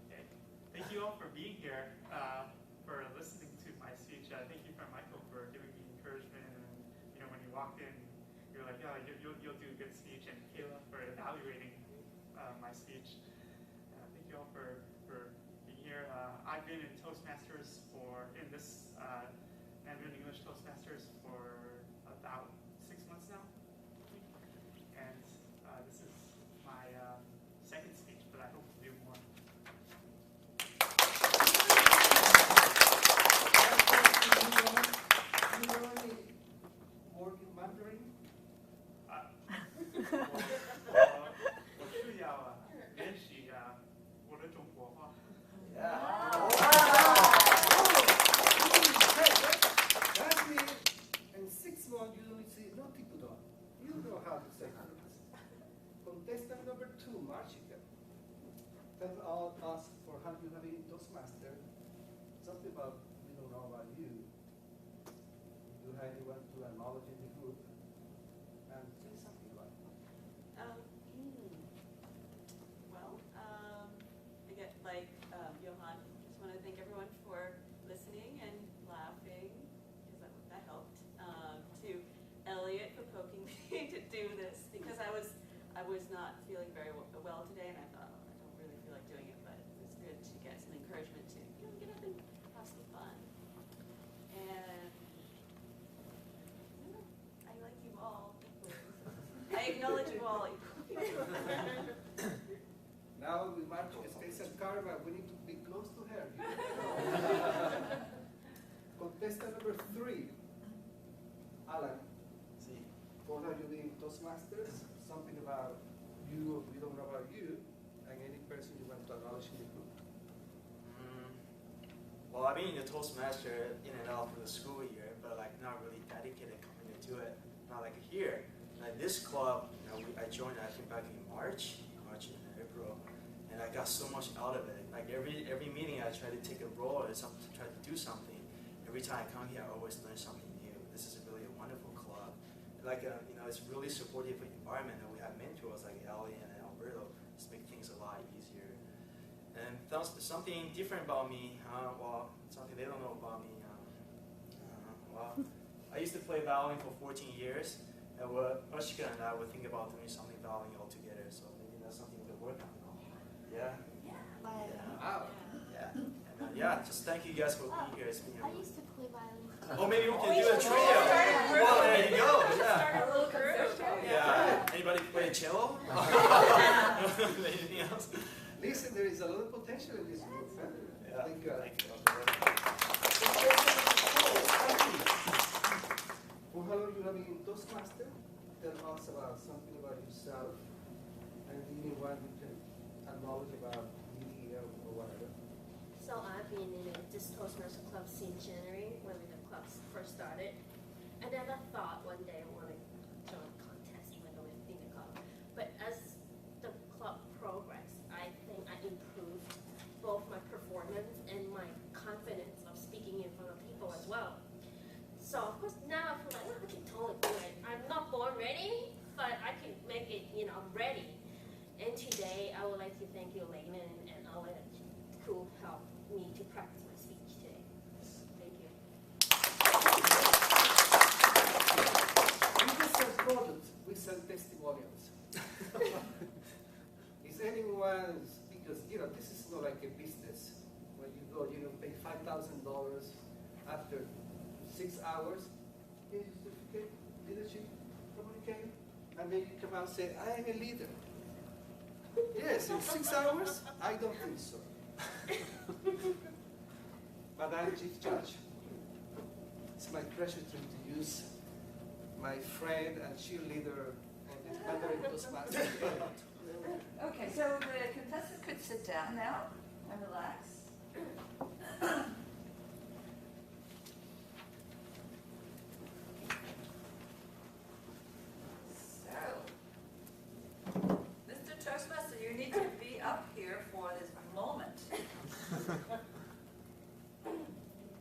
Okay. Thank you all for being here, for listening to my speech. Thank you for Michael for giving me encouragement. And when you walked in, you're like, "Yeah, you'll do a good speech." And Kayla for evaluating my speech. Thank you all for being here. I've been in Toastmasters in this Mandarin English Toastmasters for about 6 months now, and this is my second speech, but I hope to do more. You know any word in Mandarin? 我是要练习 acknowledging the group and say something about it. Again, like Johan, just want to thank everyone for listening and laughing, because that helped. To Elliot for poking me to do this, because I was not feeling very well today, and I thought, oh, I don't really feel like doing it, but it was good to get some encouragement to get up and have some fun. And I like you all equally. I acknowledge you all equally. Now we march Stacey Carver, we need to be close to her. Contestant number 3, Alan. See, What are you doing Toastmasters? Something about you or we don't know about you, and any person you want to acknowledge in the group. well, I've been in the Toastmaster in and out for the school year, but like not really dedicated coming into it. Not like here. Like this club, I joined I think back in March and April, and I got so much out of it. Like every meeting, I try to take a role or try to do something. Every time I come here, I always learn something new. This is really a wonderful club. Like it's really supportive environment, and we have mentors like Ellie and Alberto. Just make things a lot easier. And something different about me. Well, something they don't know about me. Well, I used to play violin for 14 years. And Ashika and I would think about doing something violin all together. So maybe that's something we could work on. Yeah. Wow. Yeah. And just thank you guys for being here. It's been I used to play violin. Oh, maybe we can do a Oh, trio. start a group. Well, there you go. Yeah. Start a little group. Yeah. Anybody play cello? Anything else? Listen, there is a lot of potential in this group. Huh? Yeah. Thank you. Thank you. For how long you have been in Toastmaster? Tell us about something about yourself and anyone you can acknowledge about media or whatever. So I've been in this Toastmaster club since January when the club first started. I never thought one day I want to join a contest when I was in the club. But as the club progressed, I think I improved both my performance and my confidence of speaking in front of people as well. So of course now I feel like, I can totally do it. I'm not born ready, but I can make it, I'm ready. And today I would like to thank you, Layman and Alan, who helped me to practice my speech today. Thank you. We don't sell products, we sell testimonials. Is anyone, because this is not like a business where you go, pay $5,000 after 6 hours, here's your certificate, leadership, communicator, and then you come out and say, I am a leader. Yes, in 6 hours? I don't think so. But I'm Chief Judge. It's my pleasure to introduce my friend and cheerleader and the Mandarin Toastmaster. Okay, so the contestants could sit down now and relax. So, Mr. Toastmaster, you need to be up here for this moment.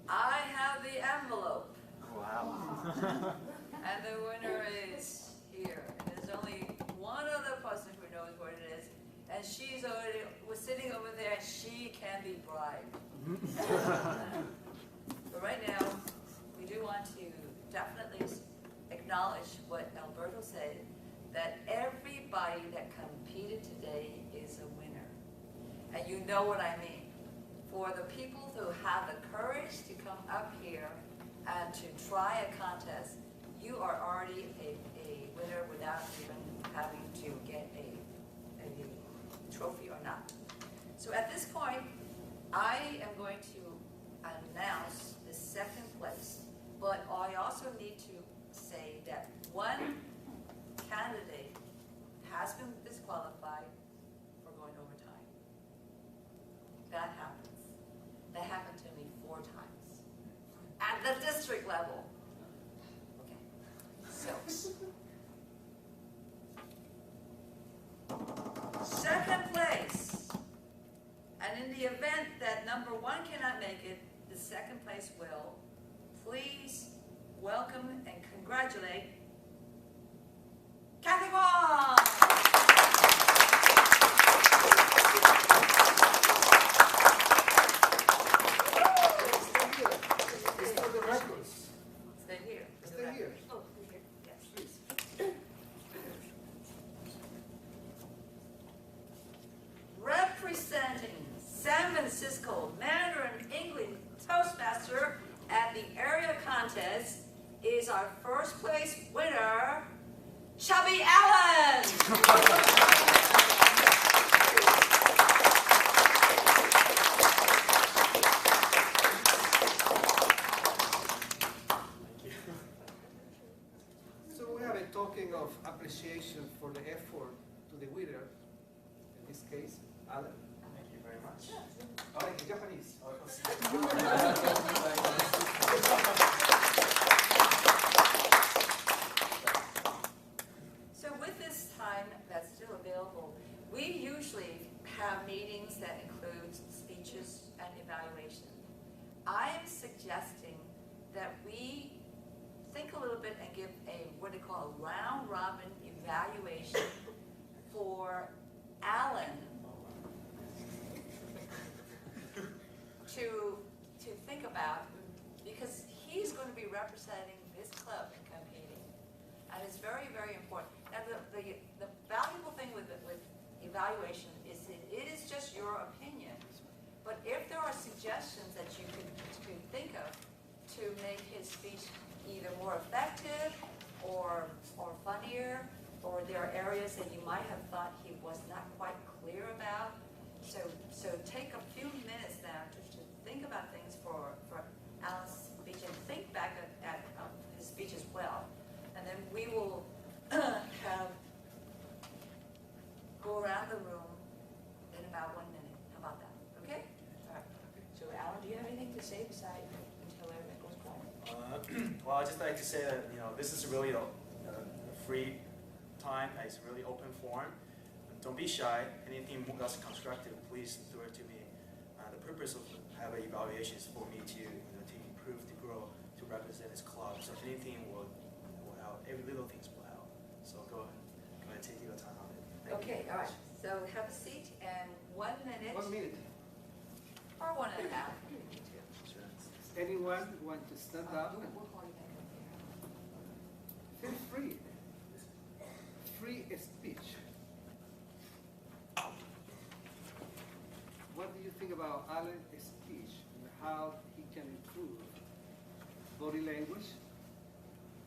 I have the envelope, Wow. and the winner is here. And there's only one other person who knows what it is, and she's already was sitting over there, and she can be bribed. But right now, we do want to definitely acknowledge what Alberto said, that everybody that competed today is a winner. And you know what I mean. For the people who have the courage to come up here and to try a contest, you are already a winner without even having to get a trophy or not. So at this point, I am going to announce the second place, but I also need to say that one candidate has been disqualified for going overtime. That happens. That happened to me 4 times. At the district level. Okay. So. Second place. And in the event that number 1 cannot make it, the second place will. Please welcome and congratulate congratulate Kathy Wong. Stay here. It's for the records. Stay here. Stay here. Oh, here. Yes. Please. Representing San Francisco Mandarin English Toastmaster at the area contest is our first place winner, Chubby Allen. So we have a token of appreciation for the effort to the winner, in this case, Alan. Thank you very much. Oh, in Japanese. So with this time that's still available, we usually have meetings that include speeches and evaluation. I am suggesting that we think a little bit and give a, what they call a round robin evaluation for Alan to think about, because he's going to be representing this club in competing. And it's very, very important. And the valuable thing with evaluation is it is just your opinion. But if there are suggestions that you could think of to make his speech either more effective or funnier, or there are areas that you might have thought he was not quite clear about, so take a few minutes now to think about things for Alan's speech and think back at his speech as well. And then we will go around the room in about 1 minute. How about that? Okay? All right. So Alan, do you have anything to say besides until everything goes quiet? Well, I'd just like to say that this is really a free time. It's a really open forum. Don't be shy. Anything that's constructive, please throw it to me. The purpose of having evaluation is for me to improve, to grow, to represent this club. So if anything will help, every little things will help. So go ahead, take your time on it. Thank you. Okay, all right. So have a seat and 1 minute. 1 minute. Or 1.5. Sure. Anyone want to stand up? We'll call you back up there. Feel free. Free speech. What do you think about Alan's speech and how he can improve body language,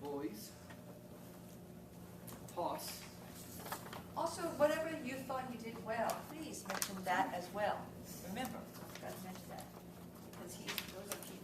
voice, pause? Also, whatever you thought you did well, please mention that as well. Remember, you've got to mention that, because those are key.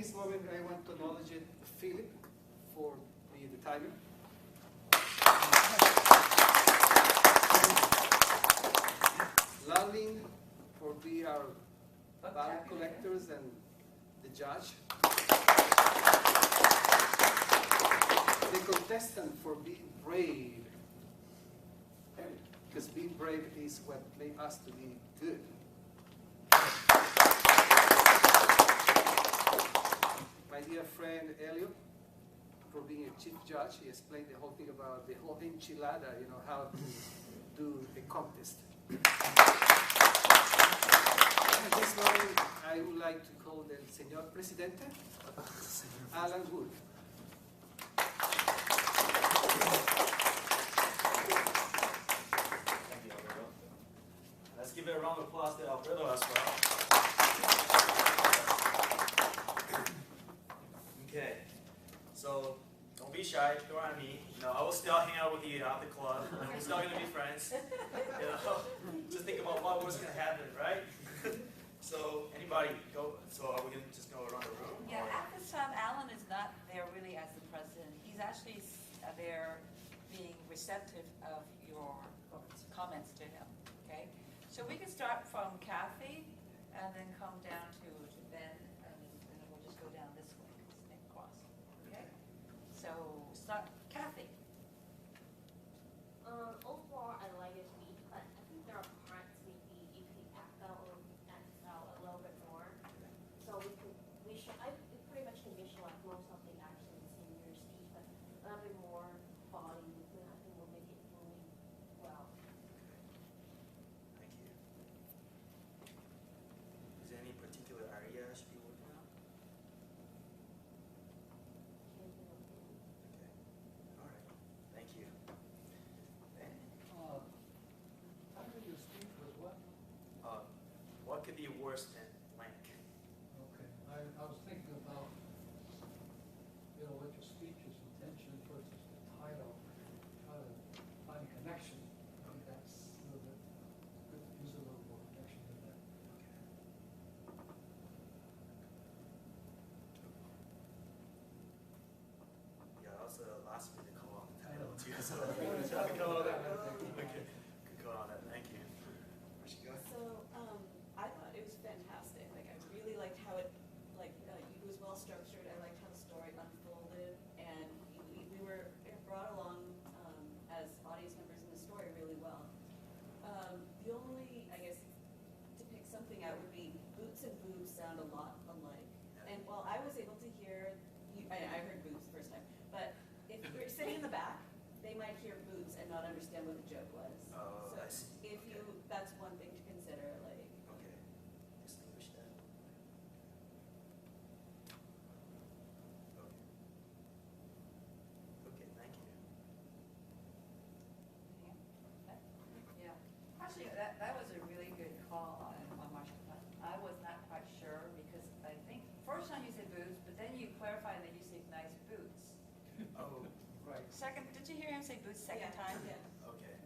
this moment, I want to acknowledge Philip for being the timer. Lalin for being our ballot collectors and the judge. The contestant for being brave. Because being brave is what made us to be good. My dear friend Elliot, for being a chief judge, he explained the whole thing about the whole enchilada, you know, how to do a contest. At this moment, I would like to call the Señor Presidente, Alan Wood. Thank you, Alfredo. Let's give it a round of applause to Alfredo as well. Okay, so don't be shy, throw on me. You know, I will still hang out with you at the club, and we're still gonna be friends. You know, just think about what's gonna happen, right? So anybody go? So are we gonna just go around the room? Yeah, or- at this time, Alan is not there really as the president. He's actually there being receptive of your comments to him, okay? So we can start from Kathy and then come down to Ben, and then we'll just go down this way, snake cross, okay? So start, Kathy. Overall, I like your speech, but I think there are parts maybe you could act out a little bit more. So I pretty much can visualize most of the actions in your speech, but a little bit more body movement, I think will make it really well. Thank you. Is there any particular area I should be working on? Can't do it. Okay. All right. Thank you. Ben? I heard your speech was what? What could be worse than blank? Okay, I was thinking about, you know, what your speech's intention versus the title, how to find a connection. I think that's a little bit, could use a little more connection to that. Yeah, that was the last minute call on the title too, so good call on that. Okay, good call on that. Thank you. Where she go? So, I thought it was fantastic. Like, I really liked how it, like, it was well structured. I liked how the story unfolded, and we were brought along as audience members in the story really well. The only, I guess, to pick something out would be boots and boobs sound a lot alike. And while I was able to hear, I heard boobs the first time, but if you're sitting in the back, they might hear boobs and not understand what the joke was. Oh, So I see. if you, that's one thing to consider, like, Okay. Distinguish that. Okay. Okay, thank you. Yeah. Actually, that was a really good call on Marshall. I was not quite sure because I think first time you said boots, but then you clarified that you said nice boots. Oh, Right. Second, did you hear him say boots second time? Yeah. okay.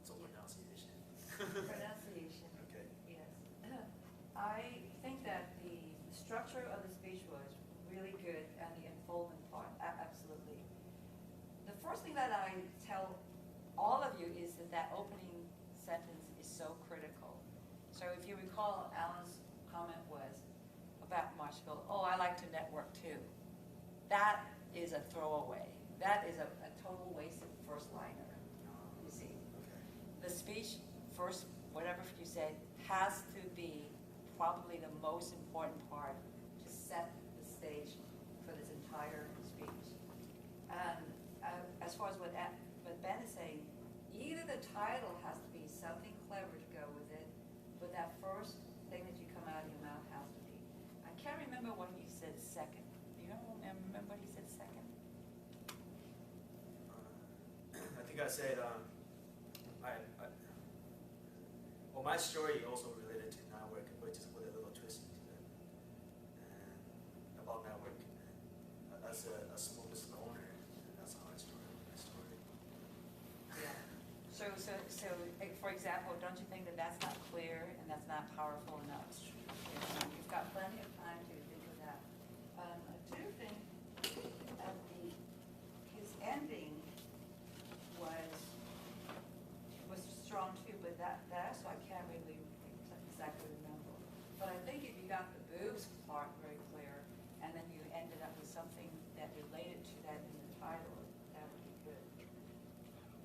So pronunciation. Pronunciation. Okay. Yes. I think that the structure of the speech was really good and the unfoldment part, absolutely. The first thing that I tell all of you is that opening sentence is so critical. So if you recall, Alan's comment was about Marshville, oh, I like to network too. That is a throwaway. That is a total waste of first liner, you see. Okay. The speech, first, whatever you said, has to be probably the most important part to set the stage for this entire speech. And as far as what Ben is saying, either the title has to be something clever to go with it, but that first thing that you come out of your mouth has to be. I can't remember what he said second. Do you remember what he said second? I think I said, well, my story also related to network, but just with a little twist into it. And about network, and as a small business owner, that's how I started my story. Yeah. So, for example, don't you think that that's not clear and that's not powerful enough? You've got plenty of time to think of that. that, so I can't really exactly remember. But I think if you got the boobs part very clear, and then you ended up with something that related to that in the title, that would be good.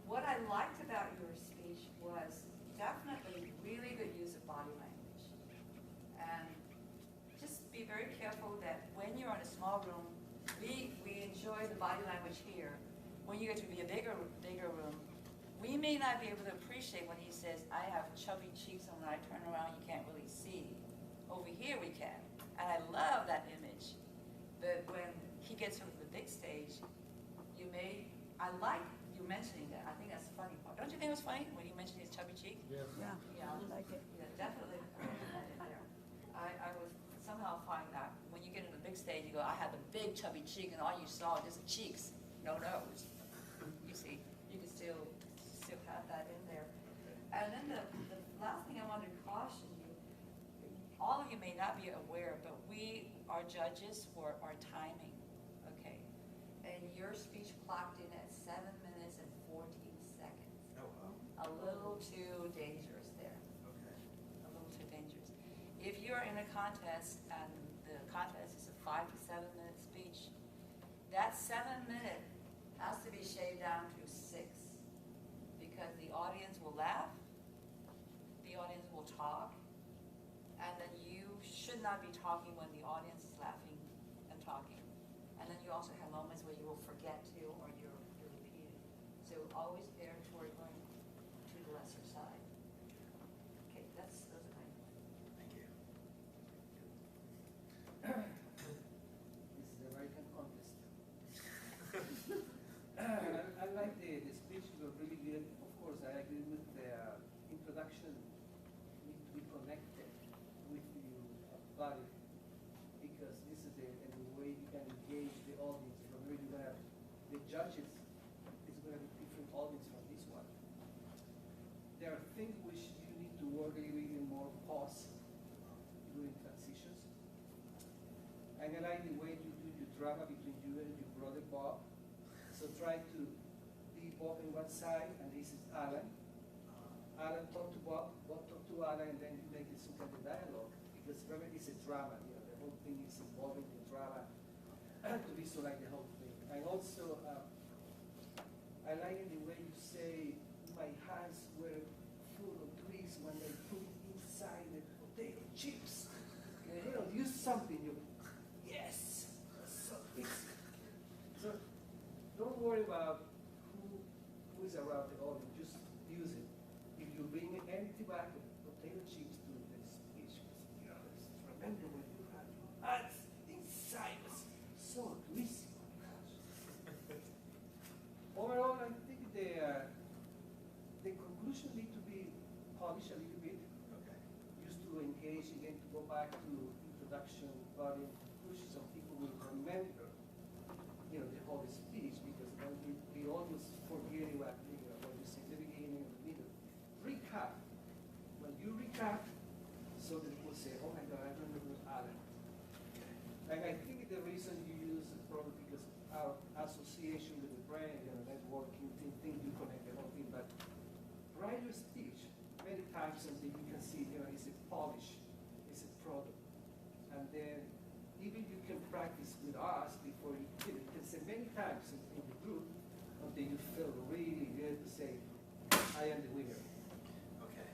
What I liked about your speech was definitely really good use of body language. And just be very careful that when you're in a small room, we enjoy the body language here. When you get to be a bigger room, we may not be able to appreciate when he says, I have chubby cheeks, and when I turn around, you can't really see. Over here, we can. And I love that image. But when he gets to the big stage, I like you mentioning that. I think that's the funny part. Don't you think it was funny when you mentioned his chubby cheek? Yes. Yeah, I like it. Yeah, definitely. I was somehow find that when you get in the big stage, you go, I have a big chubby cheek, and all you saw was just cheeks, no nose. You see, you can still have that in there. And then the last thing I wanted to caution you, all of you may not be aware, but we are judges for our timing, okay? And your speech clocked in at 7 minutes and 14 seconds. Oh, wow. A little too dangerous there. Okay. A little too dangerous. If you're in a contest and the contest is a 5 to 7 minute speech, that 7 minute has to be shaved down to 6, because the audience will laugh, the audience will talk, and then you should not be talking when the audience is laughing and talking. And then you also have moments where you will forget to, or you're repeating. So always err toward going to the lesser side. Okay, those are my. Thank you. This is the American contest. I like the speech, was really good. Of course, I agree with the introduction. Need to be connected with your body, because this is the way you can engage the audience. Remember, you're gonna have the judges. It's gonna be different audience from this one. There are things which you need to work a little bit more pause during transitions. And I like the way you do your drama between you and your brother Bob. So try to be Bob on one side, and this is Alan. Alan talk to Bob, Bob talk to Alan, and then you make it some kind of dialogue. Because remember, it's a drama. You know, the whole thing is involving the drama to be so like the whole thing. And also, I like the way you say, my hands were full of grease when they put it inside the potato chips. You know, use something. You yes. So it's, so don't worry about who is around the audience. Just use it. If you bring empty bag of potato chips to the speech, you know, remember when you had your hands inside was so greasy. Overall, I think the conclusion need to be polished a little bit. Okay. Used to engage again, to go back to introduction, body, and conclusion. Some people will remember, you know, the whole speech, because then we almost forget what you say in the beginning and the middle. Recap. When you recap, so that people say, oh my God, I remember Alan. And I think the reason you use it probably because our association with the brain, you know, networking, think you connect the whole thing. But write your speech many times, and then you can see, you know, it's a polish, it's a product. And then even you can practice with us before you give it. You can say many times in the group until you feel really good to say, I am the winner. Okay.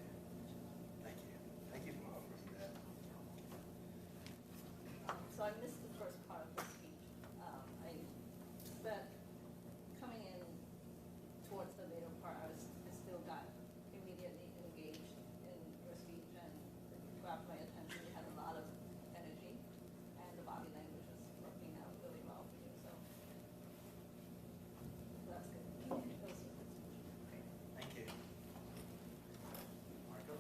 Thank you. Thank you for offering that. So I missed the first part of the speech. But coming in towards the later part, I still got immediately engaged in your speech, and it grabbed my attention. You had a lot of energy, and the body language was working out really well for you. So that's good. Those are good. Okay. Thank you. Marco?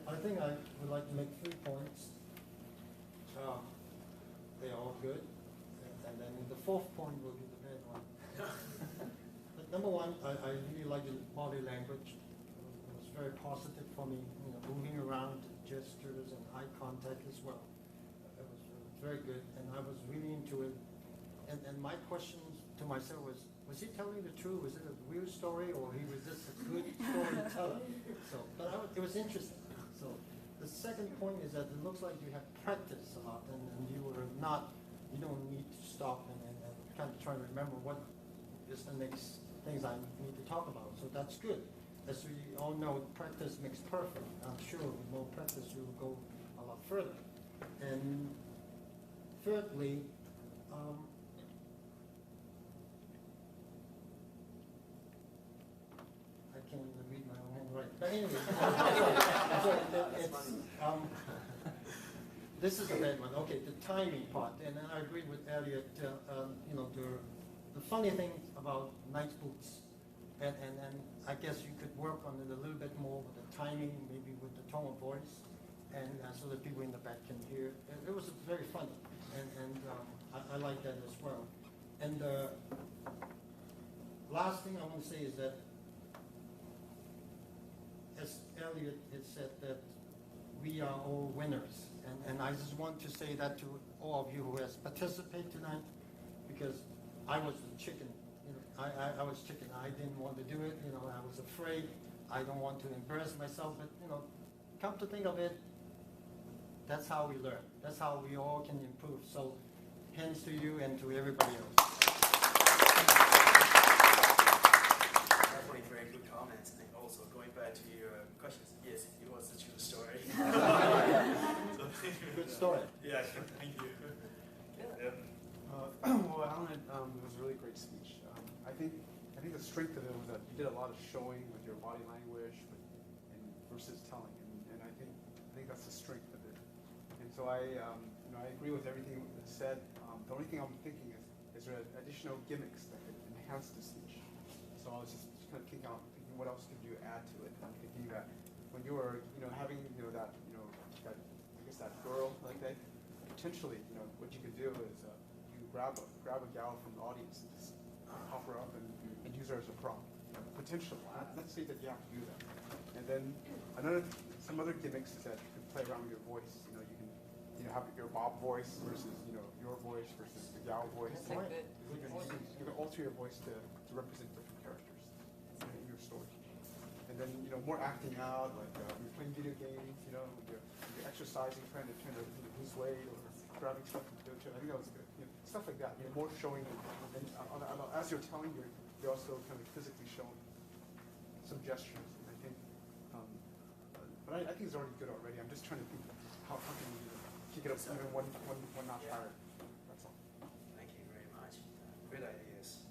I think I would like to make 3 points. They are all good. And then the 4th point will be the bad one. But number 1, I really like the body language. It was very positive for me, you know, moving around, gestures and eye contact as well. It was very good, and I was really into it. And my questions to myself was he telling the truth? Was it a real story, or he was just a good storyteller? So, but it was interesting. So, the second point is that it looks like you have practiced a lot, and you don't need to stop and kind of try to remember what is the next things I need to talk about. So that's good. As we all know, practice makes perfect. I'm sure with more practice you will go a lot further. And thirdly, I can't even read my own handwriting. But anyway, this is a bad one. Okay, the timing part, and I agree with Elliot. The funny thing about night boots, and I guess you could work on it a little bit more with the timing, maybe with the tone of voice, and so that people in the back can hear. It was very funny, and I like that as well. And the last thing I want to say is that, as Elliot had said, that we are all winners. And I just want to say that to all of you who has participated tonight, because I was the chicken. I was chicken. I didn't want to do it. I was afraid. I don't want to embarrass myself. But come to think of it, that's how we learn. That's how we all can improve. So, hands to you and to everybody else. Definitely very good comments. And also going back to your questions, yes, it was a true story. Good story. Yeah, thank you. Well, Alan, it was a really great speech. I think the strength of it was that you did a lot of showing with your body language versus telling, and I think that's the strength of it. And so I agree with everything that's said. The only thing I'm thinking is there additional gimmicks that could enhance the speech? So I was just kind of thinking what else could you add to it? And I'm thinking that when you were having that girl like that, potentially what you could do is you grab a gal from the audience and just pop her up and use her as a prop. Potentially, let's say that you have to do that. And then some other gimmicks is that you can play around with your voice. You can have your Bob voice versus your voice versus the gal voice. You can alter your voice to represent different characters in your story. And then more acting out, like you're playing video games. You're exercising, trying to lose weight or grabbing stuff from the wheelchair. I think that was good. Stuff like that. More showing, and as you're telling, you're also kind of physically showing some gestures. And I think, but I think it's already good already. I'm just trying to think how can we kick it up even one notch higher. That's all. Thank you very much. Good ideas.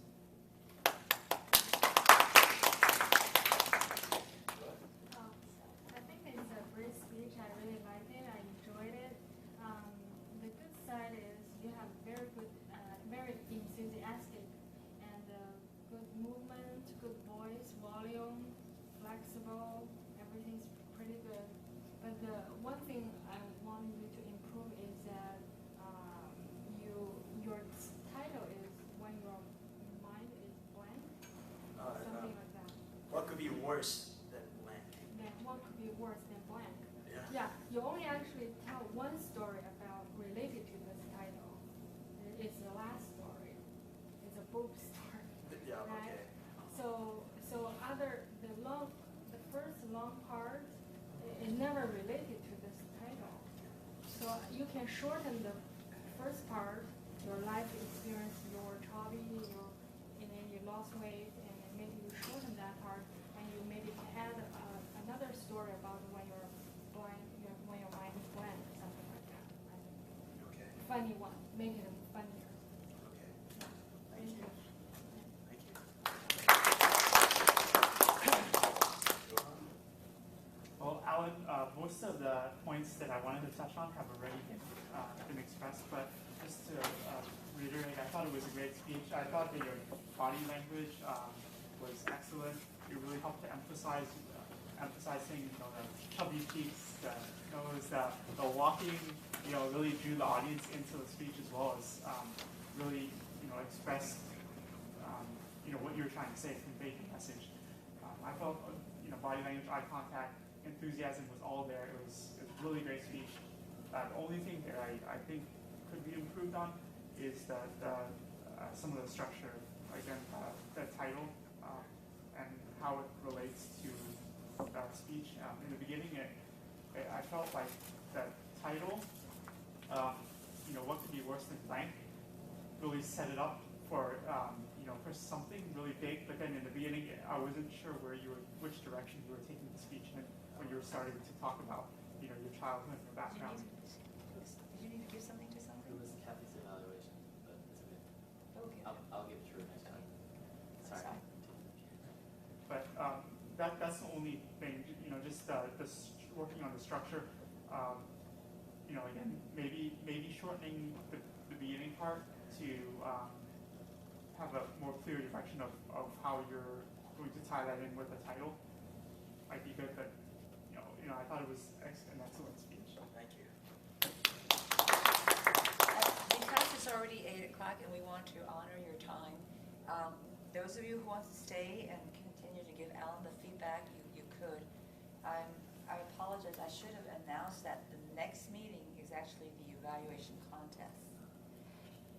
I think it's a great speech. I really liked it. I enjoyed it. The good side is you have very good, very enthusiastic, and good movement, good voice, volume, flexible. Everything's pretty good. But the one thing I want you to improve is that your title is when your mind is blank, something like that. What could be worse than blank? Then what could be worse than blank? Yeah. You only actually tell one story about related to this title. It's the last story. It's a book story. Yeah. Right? Okay. So the first long part is never related to this title. So you can shorten the first part, your life experience, your hobby, and then you lost weight, and then maybe you shorten that part, and you maybe add another story about when you're blind, when your mind is blank, something like that. I think. Okay. Funny one, make it funnier. Okay. Thank you. Thank you. Well, Alan, most of the points that I wanted to touch on have already been expressed, but just to reiterate, I thought it was a great speech. I thought that your body language was excellent. It really helped to emphasizing the chubby cheeks, the nose, the walking, really drew the audience into the speech as well as really, expressed, what you were trying to say, conveyed the message. I felt, body language, eye contact, enthusiasm was all there. It was a really great speech. The only thing that I think could be improved on is that some of the structure again, the title and how it relates to speech. In the beginning, I felt like the title, what could be worse than blank, really set it up for for something really big. But then in the beginning, I wasn't sure which direction you were taking the speech in when you were starting to talk about your childhood and your background. Did you need to give something to somebody? It was Kathy's evaluation, but it's okay. Okay. I'll give it to her next time. Sorry. But that's the only thing, just working on the structure. Again, maybe shortening the beginning part to have a more clear direction of how you're going to tie that in with the title might be good. But I thought it was an excellent speech. Thank you. Because it's already 8 o'clock and we want to honor your time, those of you who want to stay and continue to give Alan the feedback, you could. I apologize, I should have announced that the next meeting is actually the evaluation contest.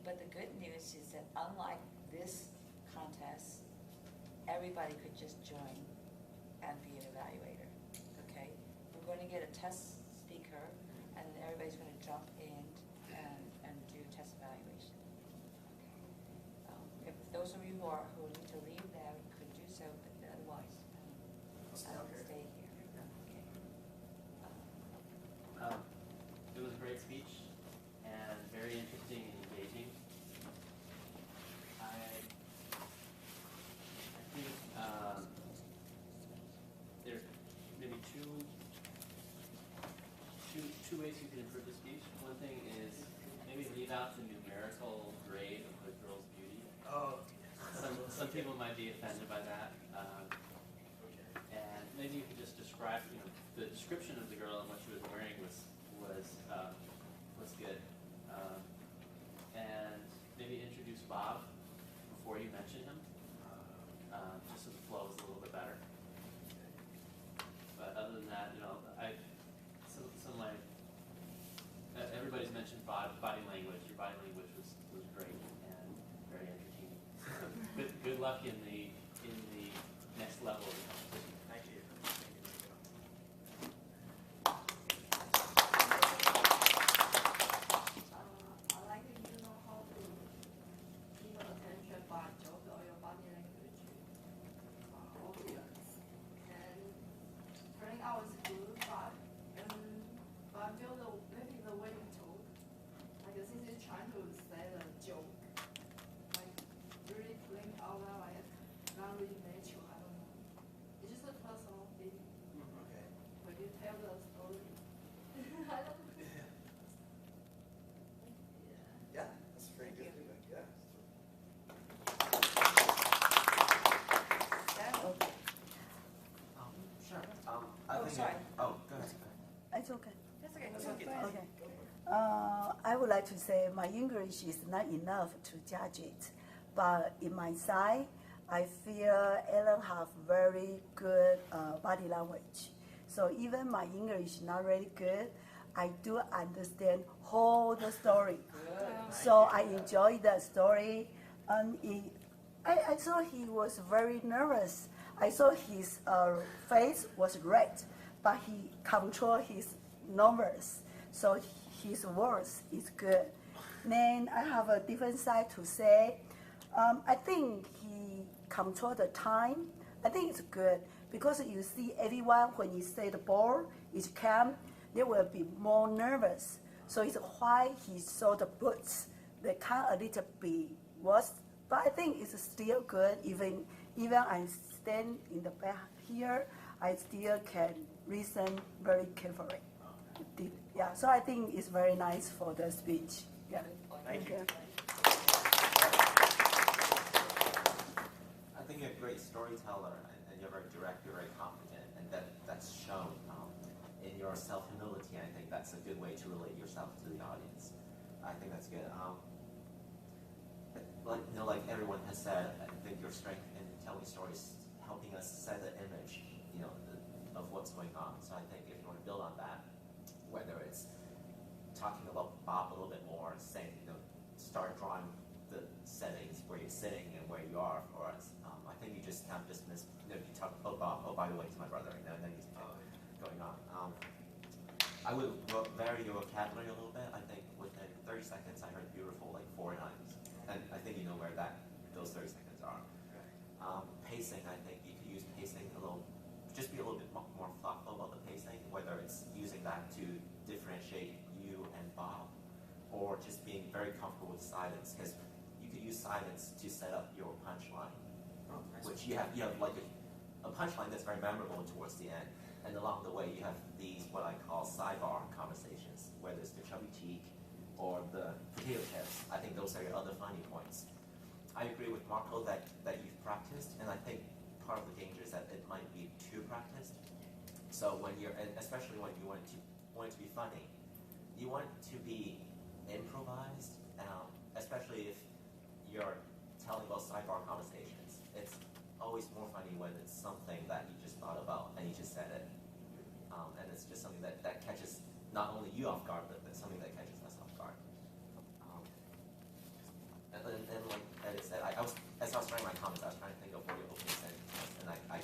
But the good news is that unlike this contest, everybody could just join and be an evaluator, okay? We're going to get a test speaker, and then everybody's going to jump in and do test evaluation. Okay. If those of you who need to leave now could do so, but otherwise, I will stay here. Okay. It was a great speech and very interesting and engaging. I think there's maybe two ways you can improve the speech. One thing is maybe leave out the numerical grade of the girl's beauty. Oh. Some people might be offended by that. And maybe you could just describe, the description of the girl and what she was wearing was good. And maybe introduce Bob before you mention him, just so the flow is a little bit better. But other than that, everybody's mentioned body language. Your body language was great and very entertaining. Good luck in the next level of the competition. Thank you. I like that you know how to keep attention by just your body language audience. And turning out is good, but I feel maybe the way you talk, like since you're trying to say a joke, like really playing out loud, like not really natural. I don't know. It's just a personal feeling. Okay. When you tell the story, I don't know. Yeah, that's very good feedback. Yeah. Sure. Sorry. Oh, go ahead. It's okay. That's okay. That's okay. Okay. I would like to say my English is not enough to judge it, but in my side, I feel Ellen have very good body language. So even my English not really good, I do understand whole the story. So I enjoyed the story, and I saw he was very nervous. I saw his face was red, but he controlled his nervous. So his words is good. Then I have a different side to say. I think he controlled the time. I think it's good because you see everyone when you say the ball is calm, they will be more nervous. So it's why he saw the boots. They kind of a little bit worse, but I think it's still good. Even I stand in the back here, I still can listen very carefully. Yeah, so I think it's very nice for the speech. Yeah. Thank you. I think you're a great storyteller, and you're very direct, you're very confident, and that's shown in your self-humility. I think that's a good way to relate yourself to the audience. I think that's good. Like everyone has said, I think your strength in telling stories, helping us set an image, of what's going on. So I think if you want to build on that, whether it's talking about Bob a little bit more, saying, start drawing the settings where you're sitting and where you are for us. I think you just kind of dismissed, you talk about, oh, by the way, he's my brother, and then you going on. I would vary your vocabulary a little bit. I think within 30 seconds I heard beautiful like 4 times. And I think you know where those 30 seconds are. Pacing, I think you could use pacing just be a little bit more thoughtful about the pacing, whether it's using that to differentiate you and Bob, or just being very comfortable with silence, because you could use silence to set up your punchline, which you have like a punchline that's very memorable towards the end, and along the way you have these what I call sidebar conversations, whether it's the chubby cheek or the potato chips. I think those are your other funny points. I agree with Marco that you've practiced, and I think part of the danger is that it might be too practiced. So when and especially when you want it to be funny, you want it to be improvised, especially if you're telling about sidebar conversations. It's always more funny when it's something that you just thought about and you just said it. And it's just something that catches not only you off guard, but something that catches us off guard. And like Eddie said, as I was writing my comments, I was trying to think of what your opening sentence was, and I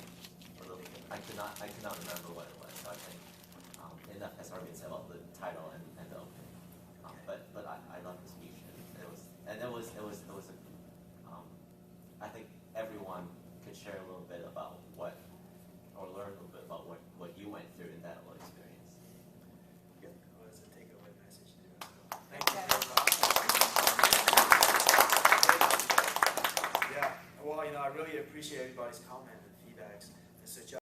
could not remember what it was. So I think enough has already been said about the title and the opening. But I love the speech, and it was I think everyone could share a little bit about or learn a little bit about what you went through in that little experience. Good. Well, that's a takeaway message too. Thank you very much. Yeah. Well, I really appreciate everybody's comment and feedbacks. It's such a